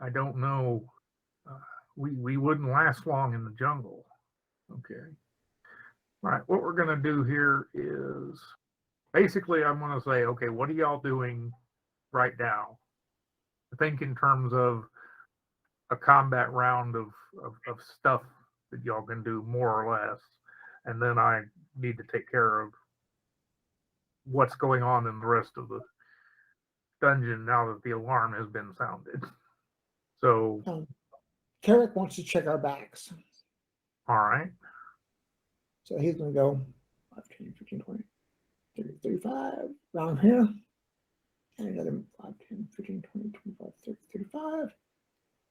I don't know. We wouldn't last long in the jungle. Okay. All right. What we're going to do here is basically I'm going to say, okay, what are y'all doing right now? Think in terms of a combat round of stuff that y'all can do more or less. And then I need to take care of what's going on in the rest of the dungeon now that the alarm has been sounded. So Carrick wants to check our backs. all right. So he's going to go 5, 10, 15, 20, 30, 35 around here. And another 5, 10, 15, 20, 25, 30, 35.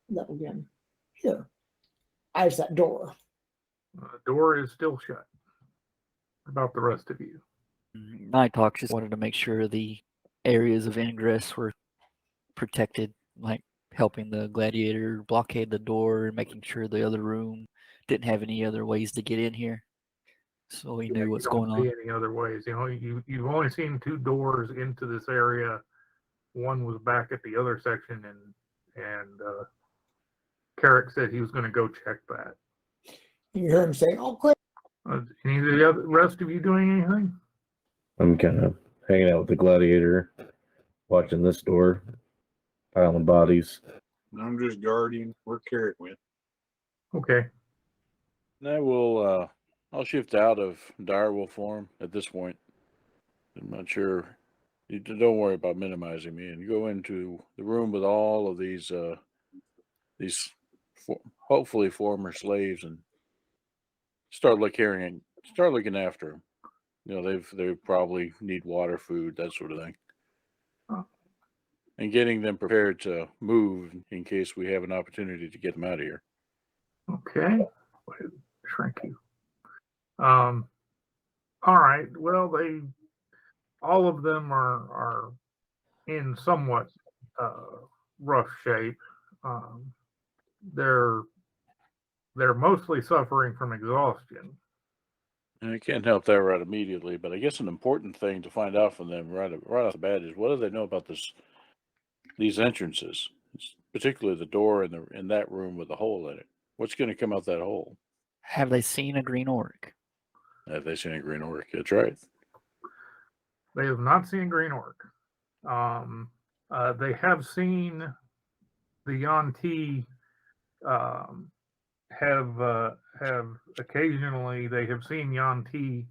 That will again here. Eyes that door. The door is still shut. What about the rest of you? Nighthawk just wanted to make sure the areas of ingress were protected, like helping the gladiator blockade the door and making sure the other room didn't have any other ways to get in here. So he Yeah, knew you what's don't going see on. any other ways. You know, you've only seen 2 doors into this area. One was back at the other section, and Carrick said he was going to go check that. You hear him say, "Oh, quick!" Any of the rest of you doing anything? I'm kind of hanging out with the gladiator, watching this door, piling bodies. I'm just guarding where Carrot went. Okay. And I will. I'll shift out of direwolf form at this point. I'm not sure. You don't worry about minimizing me, and go into the room with all of these hopefully former slaves, and start looking after them. You know, they probably need water, food, that sort of thing, and getting them prepared to move in case we have an opportunity to get them out of here. Okay. Shrink you. All right. Well, all of them are in somewhat rough shape. They're mostly suffering from exhaustion. And I can't help that right immediately, but I guess an important thing to find out from them right off the bat is what do they know about these entrances, particularly the door in that room with the hole in it. What's going to come out that hole? Have they seen a green orc? Have they seen a green orc? That's right. They have not seen green orc. They have seen the Yanti. Have occasionally they have seen Yanti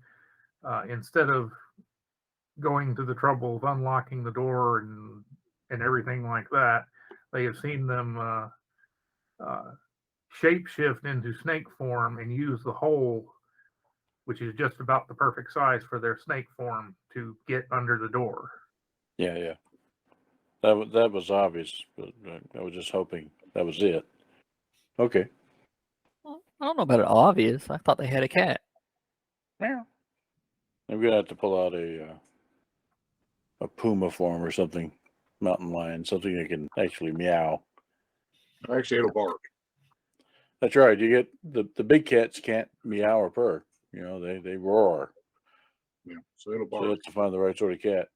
instead of going to the trouble of unlocking the door and everything like that. They have seen them shapeshift into snake form and use the hole, which is just about the perfect size for their snake form, to get under the door. Yeah. That was obvious, but I was just hoping that was it. Okay. Well, I don't know about it obvious. I thought they had a cat. I'm gonna have to pull out a puma form or something, mountain lion, something that can actually meow. Actually, it'll bark. That's right. You get the big cats can't meow or purr. You know, they roar. Yeah, so it'll So bark. you have to find the right sort of cat.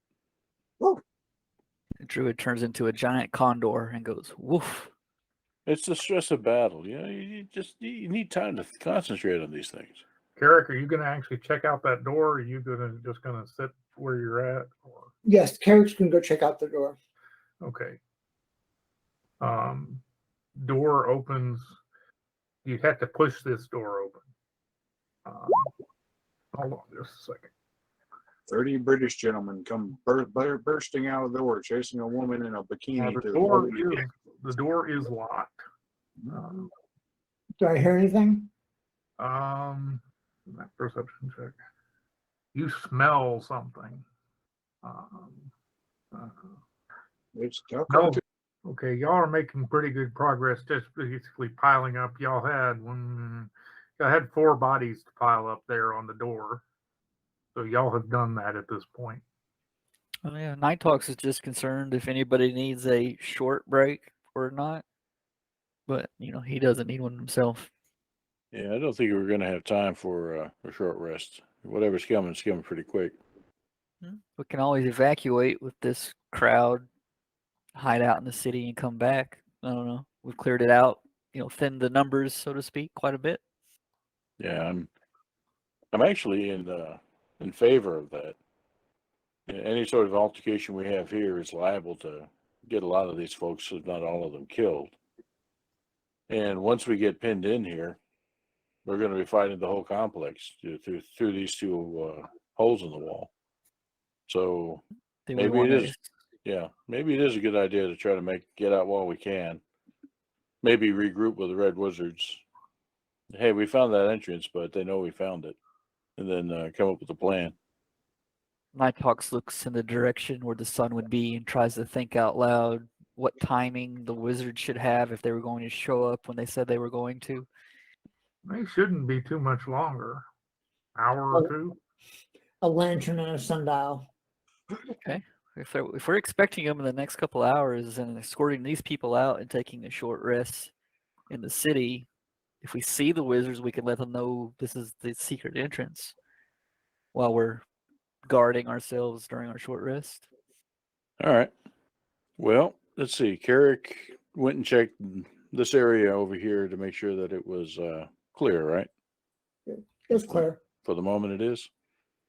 The druid turns into a giant condor and goes woof. It's the stress of battle. You know, you need time to concentrate on these things. Carrick, are you going to actually check out that door? Or are you just going to sit where you're at? Or Yes, Carrick's going to go check out the door. okay. Door opens. You have to push this door open. Hold on just a second. 30 British gentlemen come bursting out of the door, chasing a woman in a bikini. The door is locked. Do I hear anything? Perception check. You smell something. It's tough. No. Okay, y'all are making pretty good progress. Just basically piling up. Y'all had 4 bodies to pile up there on the door. So y'all have done that at this point. Oh yeah, Nighthawks is just concerned if anybody needs a short break or not. But you know, he doesn't need one himself. Yeah, I don't think we're going to have time for a short rest. Whatever's coming is coming pretty quick. We can always evacuate with this crowd, hide out in the city and come back. I don't know. We've cleared it out, you know, thinned the numbers, so to speak, quite a bit. Yeah, I'm actually in favor of that. Any sort of altercation we have here is liable to get a lot of these folks, if not all of them, killed. And once we get pinned in here, we're going to be fighting the whole complex through these 2 holes in the wall. So maybe it is. Yeah, maybe it is a good idea to try to get out while we can. Maybe regroup with the Red Wizards. Hey, we found that entrance, but they know we found it, and then come up with a plan. Nighthawks looks in the direction where the sun would be and tries to think out loud what timing the wizard should have if they were going to show up when they said they were going to. They shouldn't be too much longer. Hour or 2. A lantern and a sundial. Okay. if we're expecting them in the next couple hours and escorting these people out and taking a short rest in the city, if we see the wizards, we can let them know this is the secret entrance while we're guarding ourselves during our short rest. All right. Well, let's see. Carrick went and checked this area over here to make sure that it was clear, right? It's clear. For the moment, it is.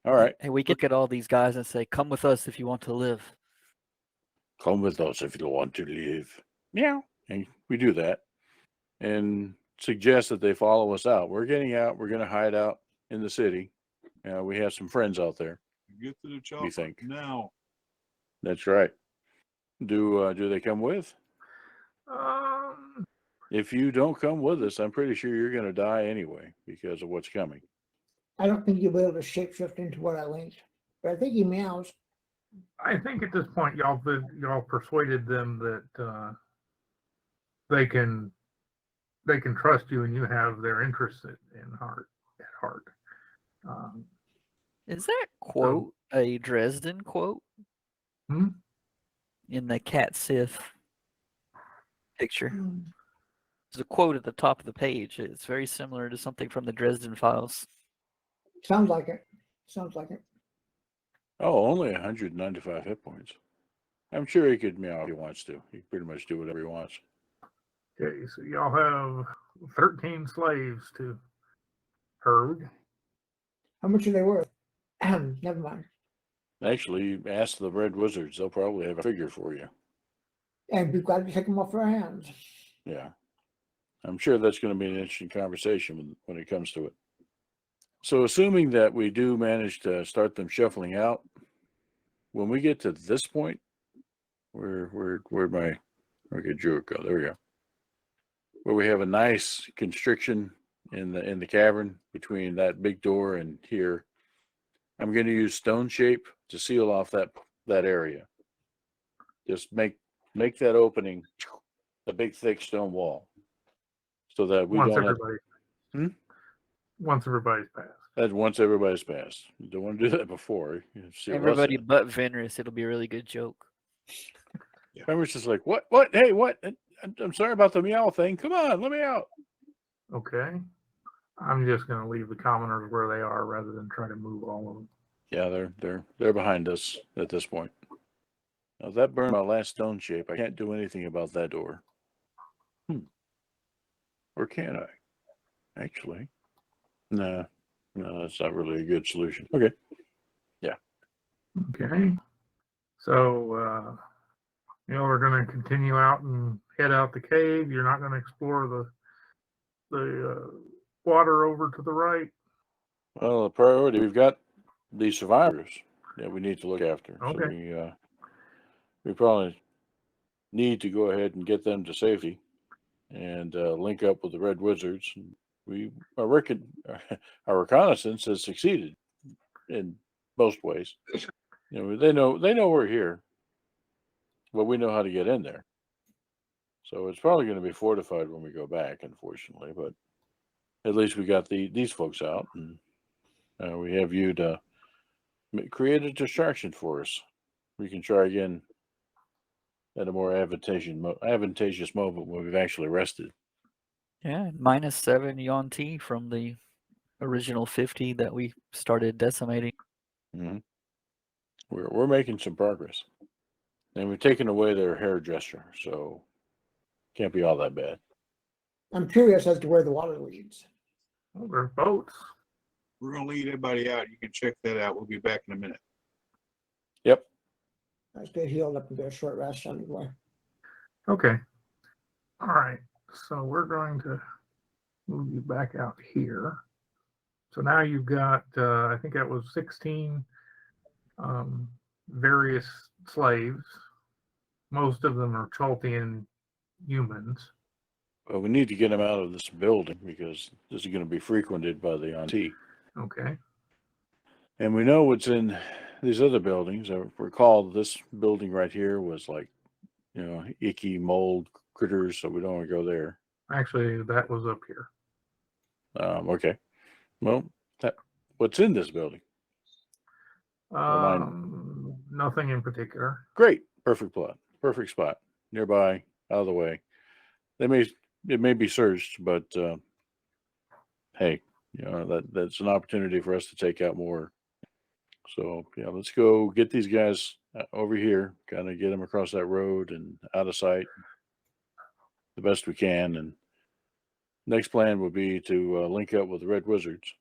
All right. And we can look at all these guys and say, "Come with us if you want to live." Come with us if you want to live. Meow. And we do that and suggest that they follow us out. We're getting out. We're going to hide out in the city. We have some friends out there. Get to the chopper think? now. That's right. Do they come with? If you don't come with us, I'm pretty sure you're going to die anyway because of what's coming. I don't think you'll be able to shapeshift into what I linked, but I think he meows. I think at this point y'all persuaded them that they can trust you and you have their interests at heart. Is that quote a Dresden quote? Hmm? In the Cat Sith picture. Hmm. There's a quote at the top of the page. It's very similar to something from the Dresden Files. Sounds like it. Sounds like it. Oh, only 195 hit points. I'm sure he could meow if he wants to. He can pretty much do whatever he wants. Okay, so y'all have 13 slaves to herd. How much are they worth? Never mind. Actually, ask the Red Wizards. They'll probably have a figure for you. And we've got to take them off our hands. Yeah. I'm sure that's going to be an interesting conversation when it comes to it. So assuming that we do manage to start them shuffling out, when we get to this point, where'd Drew go? There we go. Where we have a nice constriction in the cavern between that big door and here. I'm going to use stone shape to seal off that area. Just make that opening a big thick stone wall, so that we Once don't everybody, have. Once everybody's passed. That's once everybody's passed. You don't want to do that before. You see Everybody but Venrus. It'll be a really good joke. Venrus is like, what? Hey, what? I'm sorry about the meow thing. Come on, let me out. Okay. I'm just going to leave the commoners where they are rather than try to move all of them. Yeah, they're behind us at this point. Now that burned my last stone shape. I can't do anything about that door. Or can I? Actually, no, that's not really a good solution. Okay. Yeah. Okay. So, we're going to continue out and head out the cave. You're not going to explore the water over to the right. Well, the priority, we've got the survivors that we need to look after. Okay. So we probably need to go ahead and get them to safety and link up with the Red Wizards. I reckon our reconnaissance has succeeded in most ways. They know we're here, but we know how to get in there. So it's probably going to be fortified when we go back, unfortunately. But at least we got these folks out, and we have you to create a distraction for us. We can try again at a more advantageous moment when we've actually rested. Yeah, -7 Yuan-Ti from the original 50 that we started decimating. Mm-hmm. We're making some progress, and we've taken away their hairdresser, so can't be all that bad. I'm curious as to where the water leads. Well, there's boats. We're going to lead everybody out. You can check that out. We'll be back in a minute. Yep. Let's get healed up and get a short rest anyway. Okay. All right. So we're going to move you back out here. So now you've got, I think that was 16 various slaves. Most of them are Chaltian humans. Well, we need to get them out of this building because this is going to be frequented by the Anti. Okay. And we know what's in these other buildings. I recall this building right here was like, icky mold critters, so we don't want to go there. Actually, that was up here. Okay. Well, what's in this building? Nothing in particular. Great. Perfect plot. Perfect spot. Nearby, out of the way. It may be searched, but hey, that's an opportunity for us to take out more. So yeah, let's go get these guys over here, kind of get them across that road and out of sight the best we can. And next plan would be to link up with the Red Wizards.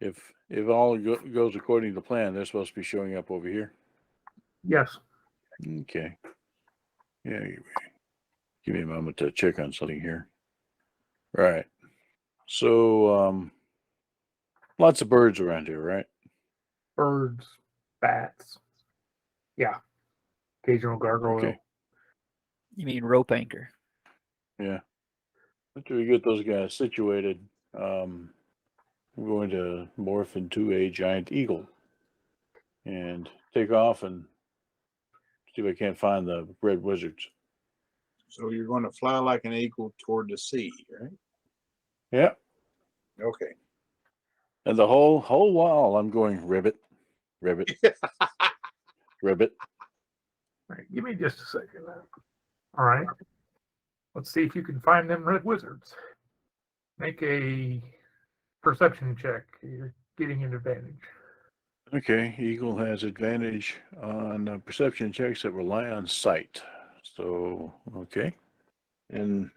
If all goes according to plan, they're supposed to be showing up over here. Yes. Okay. Yeah. Give me a moment to check on something here. Right. So, lots of birds around here, right? Birds, bats. Yeah. Occasional gargoyle. Okay. You mean rope anchor? Yeah. After we get those guys situated, I'm going to morph into a giant eagle and take off and see if I can't find the Red Wizards. So you're going to fly like an eagle toward the sea, right? Yeah. Okay. And the whole while I'm going ribbit, ribbit, ribbit. All right, give me just a second. All right. Let's see if you can find them Red Wizards. Make a perception check. You're getting an advantage. Okay, Eagle has advantage on perception checks that rely on sight. So, okay. And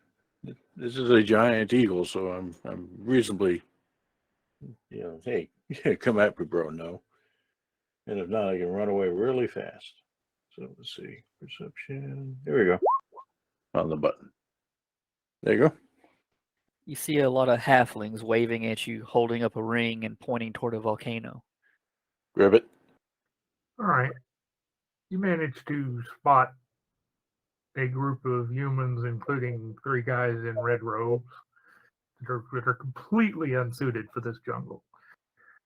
this is a giant eagle, so I'm reasonably, hey, come at me, bro, no. And if not, I can run away really fast. So let's see, perception. There we go. On the button. There you go. You see a lot of halflings waving at you, holding up a ring and pointing toward a volcano. Grab it. All right. You managed to spot a group of humans, including 3 guys in red robes, that are completely unsuited for this jungle.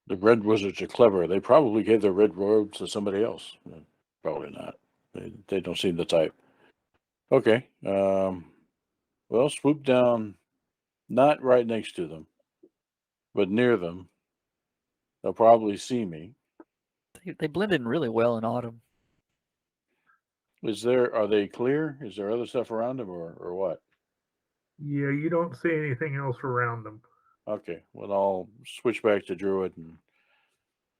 The Red Wizards are clever. They probably gave their red robes to somebody else. Probably not. They don't seem the type. Okay. Well, swoop down, not right next to them, but near them. They'll probably see me. They blend in really well in autumn. Are they clear? Is there other stuff around them or what? Yeah, you don't see anything else around them. Okay. Well, I'll switch back to Druid and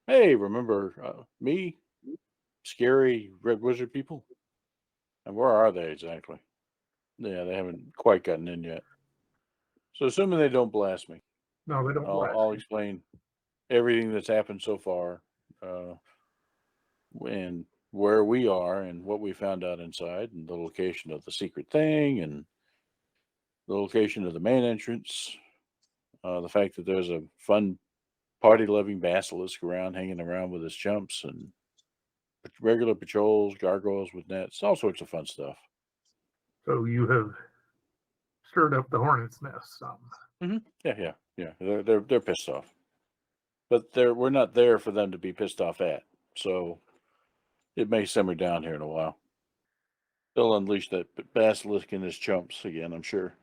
hey, remember me? Scary Red Wizard people? And where are they exactly? Yeah, they haven't quite gotten in yet. So assuming they don't blast me, No, they don't. I'll explain everything that's happened so far, and where we are and what we found out inside, and the location of the secret thing, and the location of the main entrance. The fact that there's a fun, party-loving basilisk hanging around with his chumps, and regular patrols, gargoyles with nets, all sorts of fun stuff. So you have stirred up the hornet's nest some. Yeah. They're pissed off, but we're not there for them to be pissed off at. So it may simmer down here in a while. They'll unleash that basilisk and his chumps again, I'm sure.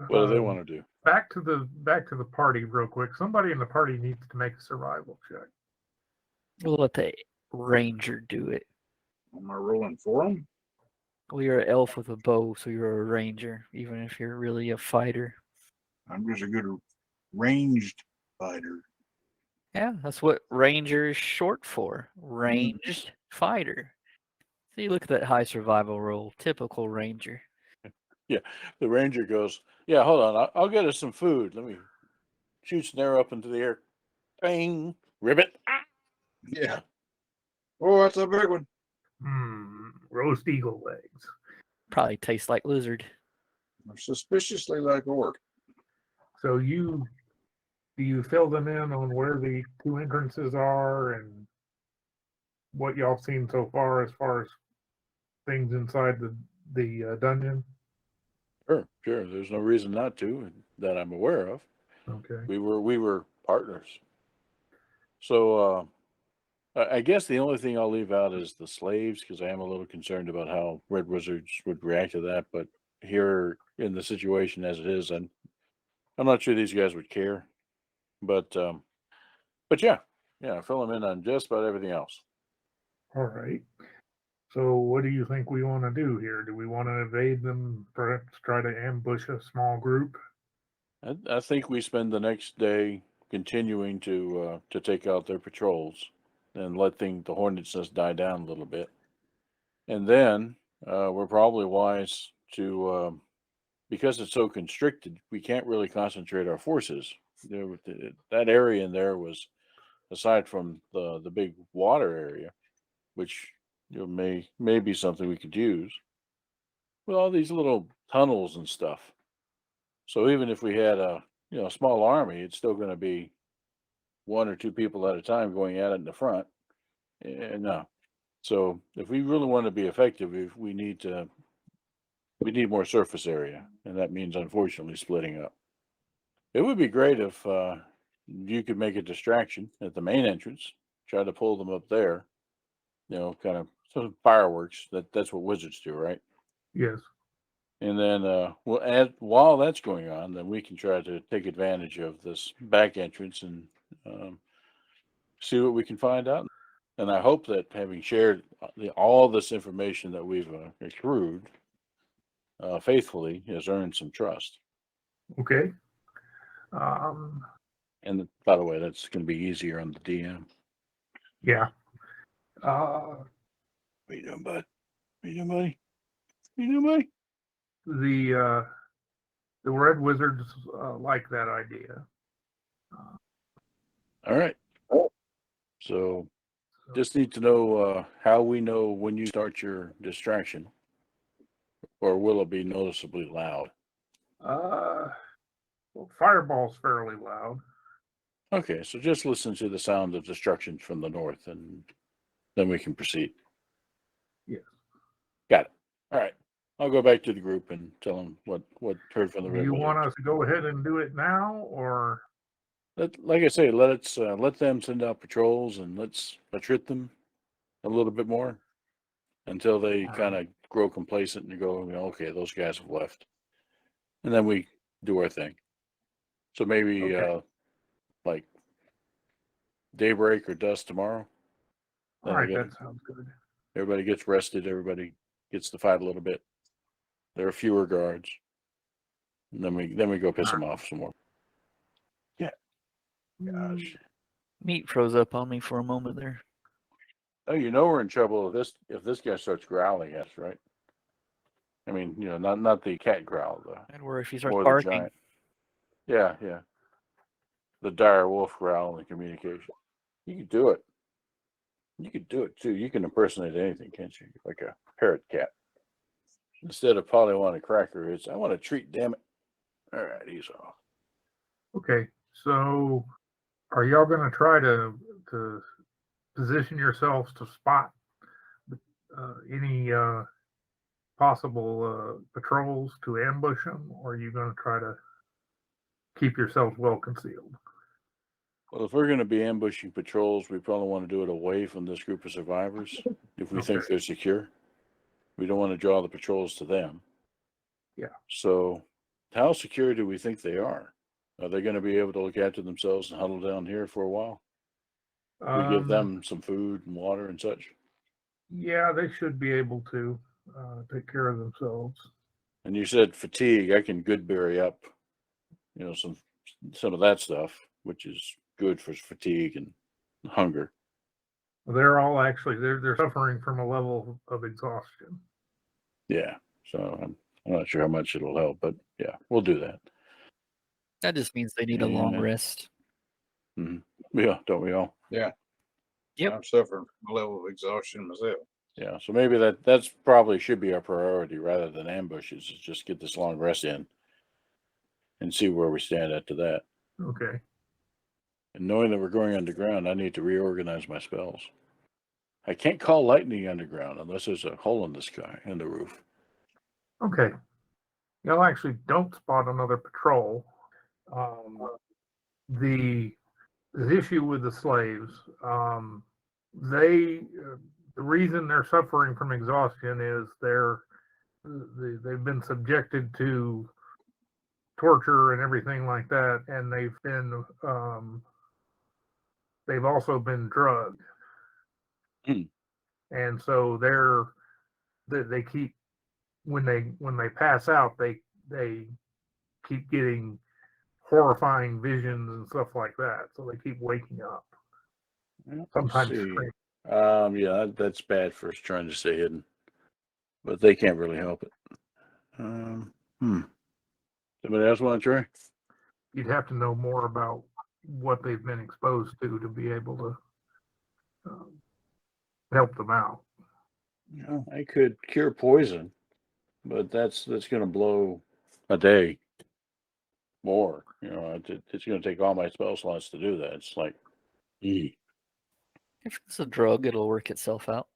What do they want to do? Back to the party real quick. Somebody in the party needs to make a survival check. We'll let the ranger do it. Am I rolling for them? Well, you're an elf with a bow, so you're a ranger, even if you're really a fighter. I'm just a good ranged fighter. Yeah, that's what ranger is short for. Ranged fighter. So you look at that high survival roll, typical ranger. Yeah, the ranger goes, yeah, hold on, I'll get us some food. Let me shoot an arrow up into the air. Bang! Ribbit! Yeah. Oh, that's a big one. Roast eagle legs. Probably tastes like lizard. Suspiciously like orc. So do you fill them in on where the 2 entrances are and what y'all seen so far as things inside the dungeon? Sure. There's no reason not to that I'm aware of. Okay. We were partners. So I guess the only thing I'll leave out is the slaves, because I am a little concerned about how Red Wizards would react to that. But here in the situation as it is, I'm not sure these guys would care. But yeah, fill them in on just about everything else. All right. So what do you think we want to do here? Do we want to evade them, perhaps try to ambush a small group? I think we spend the next day continuing to take out their patrols and let the hornet's nest die down a little bit. And then we're probably wise to, because it's so constricted, we can't really concentrate our forces. That area in there was, aside from the big water area, which may be something we could use, with all these little tunnels and stuff. So even if we had a small army, it's still going to be one or two people at a time going at it in the front. And no. So if we really want to be effective, we need more surface area, and that means unfortunately splitting up. It would be great if you could make a distraction at the main entrance, try to pull them up there, kind of some fireworks. That's what wizards do, right? Yes. And then while that's going on, then we can try to take advantage of this back entrance and see what we can find out. And I hope that having shared all this information that we've accrued faithfully has earned some trust. Okay. And by the way, that's going to be easier on the DM. Yeah. What you doing, bud? What you doing, buddy? What you doing, buddy? The red wizards like that idea. All right. So just need to know how we know when you start your distraction, or will it be noticeably loud? Well, fireball's fairly loud. Okay, so just listen to the sound of destruction from the north, and then we can proceed. Yes. Got it. All right. I'll go back to the group and tell them what heard from the Do red you want wizards. us to go ahead and do it now, or? Like I say, let them send out patrols and let's attrit them a little bit more until they kind of grow complacent and go, okay, those guys have left, and then we do our thing. So maybe like daybreak or dusk tomorrow. All right, that sounds good. Everybody gets rested. Everybody gets to fight a little bit. There are fewer guards, and then we go piss them off some more. Yeah. Gosh. Meat froze up on me for a moment there. Oh, we're in trouble if this guy starts growling at us, right? I mean, not the cat growl, I'd worry if he starts more the barking. giant. Yeah. The dire wolf growl in communication. You could do it. You could do it too. You can impersonate anything, can't you? Like a parrot cat. Instead of Polly want a cracker, it's I want a treat, damn it. All right, he's off. Okay, so are y'all going to try to position yourselves to spot any possible patrols to ambush them, or are you going to try to keep yourselves well concealed? Well, if we're going to be ambushing patrols, we probably want to do it away from this group of survivors if we think they're secure. We don't want to draw the patrols to them. Yeah. So how secure do we think they are? Are they going to be able to look after themselves and huddle down here for a while? We give them some food and water and such. Yeah, they should be able to take care of themselves. And you said fatigue. I can Goodberry up, some of that stuff, which is good for fatigue and hunger. They're all actually they're suffering from a level of exhaustion. Yeah, so I'm not sure how much it'll help, but yeah, we'll do that. That just means they need a long rest. Mm-hmm. Yeah, don't we all? Yeah. Yep. I'm suffering from a level of exhaustion myself. Yeah, so maybe that's probably should be our priority rather than ambushes. Is just get this long rest in and see where we stand after that. Okay. And knowing that we're going underground, I need to reorganize my spells. I can't call lightning underground unless there's a hole in the sky in the roof. Okay. Y'all actually don't spot another patrol. The issue with the slaves, the reason they're suffering from exhaustion is they've been subjected to torture and everything like that, and they've also been drugged. and so they keep when they pass out, they keep getting horrifying visions and stuff like that. So they keep waking up. Let's Sometimes see. screaming. Yeah, that's bad for us trying to stay hidden, but they can't really help it. Somebody else want to try? You'd have to know more about what they've been exposed to be able to help them out. I could cure poison, but that's going to blow a day more. It's going to take all my spell slots to do that. It's like, If it's a drug, it'll work itself out.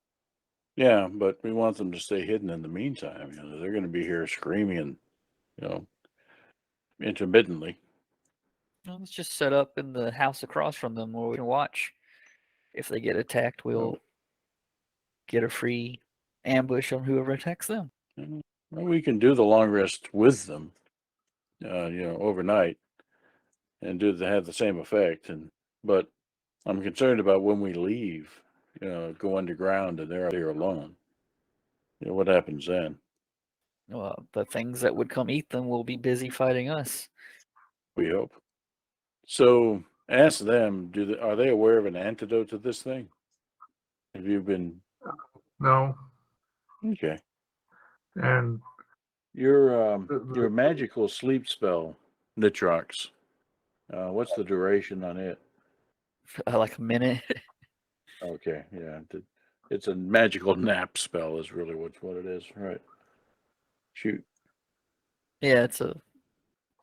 yeah, but we want them to stay hidden in the meantime. They're going to be here screaming, intermittently. Well, let's just set up in the house across from them where we can watch. If they get attacked, we'll get a free ambush on whoever attacks them. Well, we can do the long rest with them, overnight, and have the same effect. But I'm concerned about when we leave, go underground and they're out here alone. What happens then? Well, the things that would come eat them will be busy fighting us. We hope. So ask them, are they aware of an antidote to this thing? Have you been? No, Okay. and Your magical sleep spell, Nitrox. What's the duration on it? Like a minute. Okay, yeah. It's a magical nap spell is really what it is, right? Shoot. Yeah, it's a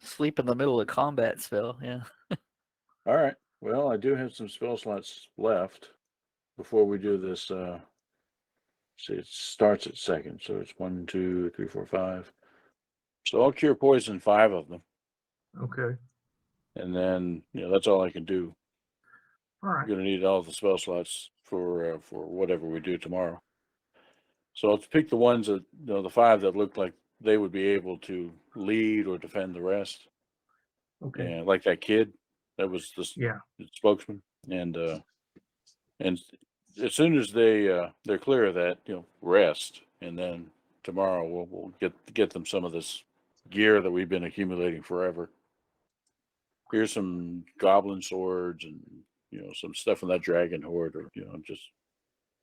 sleep in the middle of combat spell. Yeah. All right. Well, I do have some spell slots left before we do this. See, it starts at second, so it's 1, 2, 3, 4, 5. So I'll cure poison 5 of them, okay, and then that's all I can do. all right. I'm going to need all the spell slots for whatever we do tomorrow. So I'll pick the ones that the 5 that look like they would be able to lead or defend the rest. Okay, And like that kid, that was the spokesman, and as soon as they're clear of that, rest, and then tomorrow we'll get them some of this gear that we've been accumulating forever. Here's some goblin swords and some stuff from that dragon horde, or just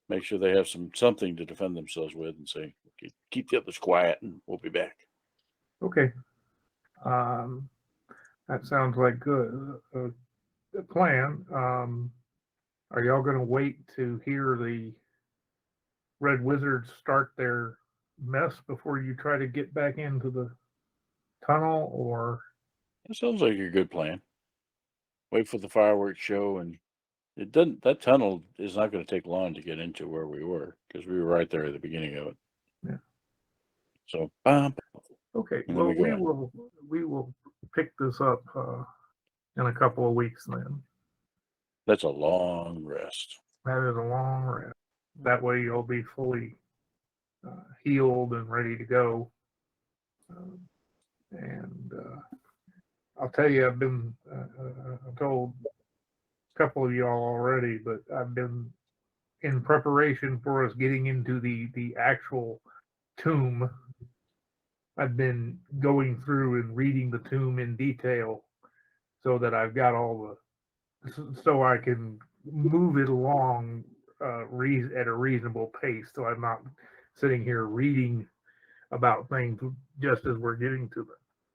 make sure they have something to defend themselves with, and say, okay, keep the others quiet, and we'll be back. okay. That sounds like good plan. Are y'all going to wait to hear the Red Wizards start their mess before you try to get back into the tunnel, or? That sounds like a good plan. Wait for the fireworks show, and it doesn't. That tunnel is not going to take long to get into where we were, because we were right there at the beginning of it. Yeah. So, okay. and Well, then we will pick this up in a couple of weeks. Then that's a long rest. that is a long rest. That way, you'll be fully healed and ready to go. And I'll tell you, I've been I told a couple of y'all already, but I've been in preparation for us getting into the actual tomb. I've been going through and reading the tomb in detail so that I've got so I can move it along at a reasonable pace, so I'm not sitting here reading about things just as we're getting to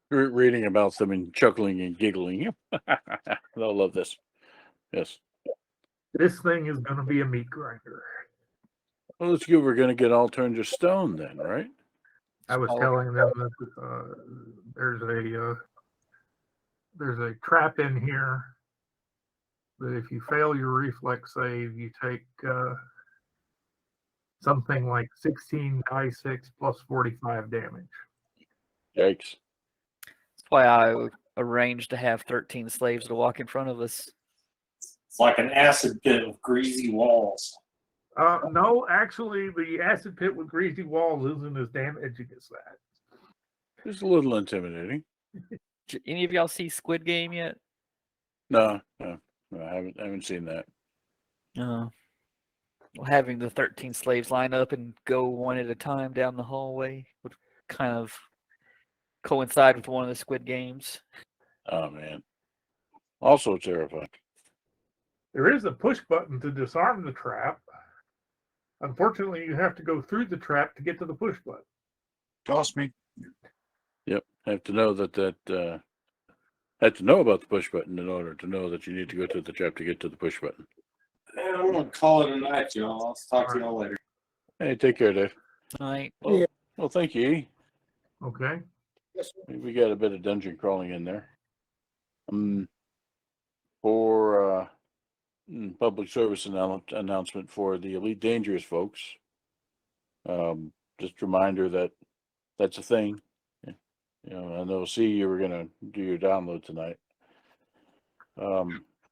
them. Reading about them and chuckling and giggling. They'll love this. Yes. This thing is going to be a meat grinder. Well, it's good. We're going to get all turned to stone then, right? I was telling them that there's a trap in here that if you fail your reflex save, you take something like 16 die-6 plus 45 damage. Yikes. That's why I arranged to have 13 slaves to walk in front of us. It's like an acid pit with greasy walls. No, actually, the acid pit with greasy walls isn't as damaging as that. It's a little intimidating. Did any of y'all see Squid Game yet? No, I haven't seen that. No. having the 13 slaves line up and go one at a time down the hallway would kind of coincide with one of the Squid Games. Oh man. Also terrifying. There is a push button to disarm the trap. Unfortunately, you have to go through the trap to get to the push button. Toss me. Yep. Have to know had to know about the push button in order to know that you need to go to the trap to get to the push button. I'm gonna call it a night, y'all. I'll talk to y'all later. Hey, take care, Dave. Right. Well, thank you. E. Okay. Yes, sir. We got a bit of dungeon crawling in there. For public service announcement for the Elite Dangerous folks. Just a reminder that that's a thing. You know, I know, see, you were gonna do your download tonight.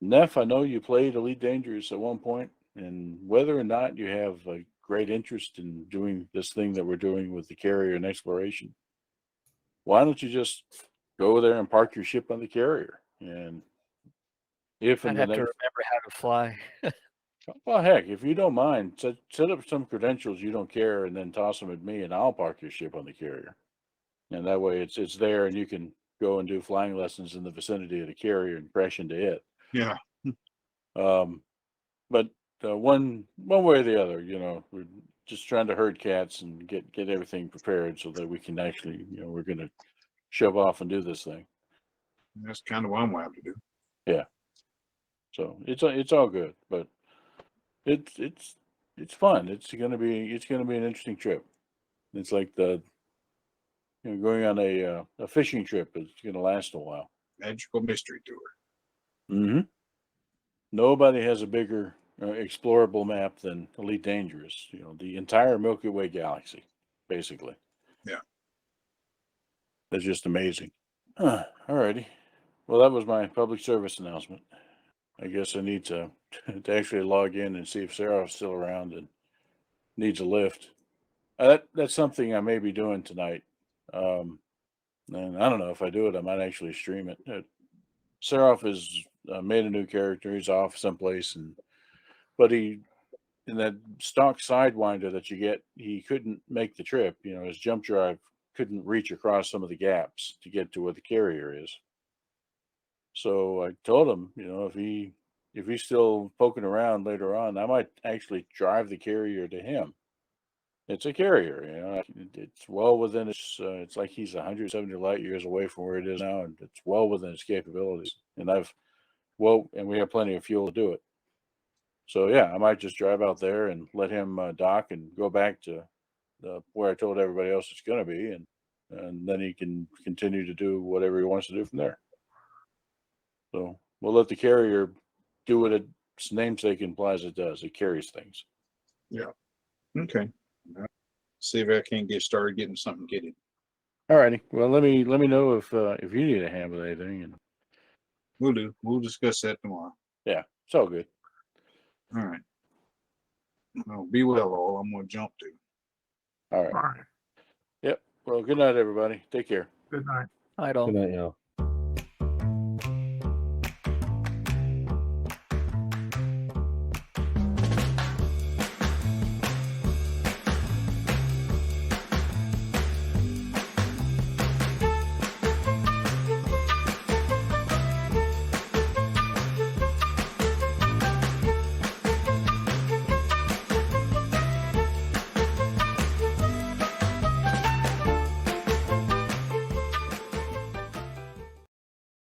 Neff, I know you played Elite Dangerous at one point, and whether or not you have a great interest in doing this thing that we're doing with the carrier and exploration, why don't you just go there and park your ship on the carrier? And if in I'd the have to next, remember how to fly. well, heck, if you don't mind, set up some credentials you don't care, and then toss them at me, and I'll park your ship on the carrier. And that way, it's there, and you can go and do flying lessons in the vicinity of the carrier and crash into it. Yeah. But one way or the other, you know, we're just trying to herd cats and get everything prepared so that we can actually, you know, we're going to shove off and do this thing. That's kind of what I'm going to have to do. So it's all good, but it's fun. It's gonna be an interesting trip. It's like going on a fishing trip. It's gonna last a while. Magical mystery tour. Mm-hmm. Nobody has a bigger explorable map than Elite Dangerous. You know, the entire Milky Way galaxy, basically. Yeah. That's just amazing. Alrighty. Well, that was my public service announcement. I guess I need to actually log in and see if Sarah's still around and needs a lift. That's something I may be doing tonight. And I don't know if I do it, I might actually stream it. Seraph has made a new character. He's off someplace, but he, in that stock sidewinder that you get, he couldn't make the trip. You know, his jump drive couldn't reach across some of the gaps to get to where the carrier is. So I told him, you know, if he's still poking around later on, I might actually drive the carrier to him. It's a carrier, you know. It's well within its. It's like he's 170 light years away from where it is now, and it's well within its capabilities. And we have plenty of fuel to do it. So yeah, I might just drive out there and let him dock and go back to where I told everybody else it's going to be, and then he can continue to do whatever he wants to do from there. So we'll let the carrier do what its namesake implies it does. It carries things. Yeah. Okay. See if I can't get started getting something kitted. All righty. Well, let me know if you need a hand with anything, and We'll do. We'll discuss that tomorrow. yeah, it's all good. All right. Well, be well, all. I'm going to jump to. All right. All right. Yep. Well, good night, everybody. Take care. Good night. I'd all. Good night, y'all.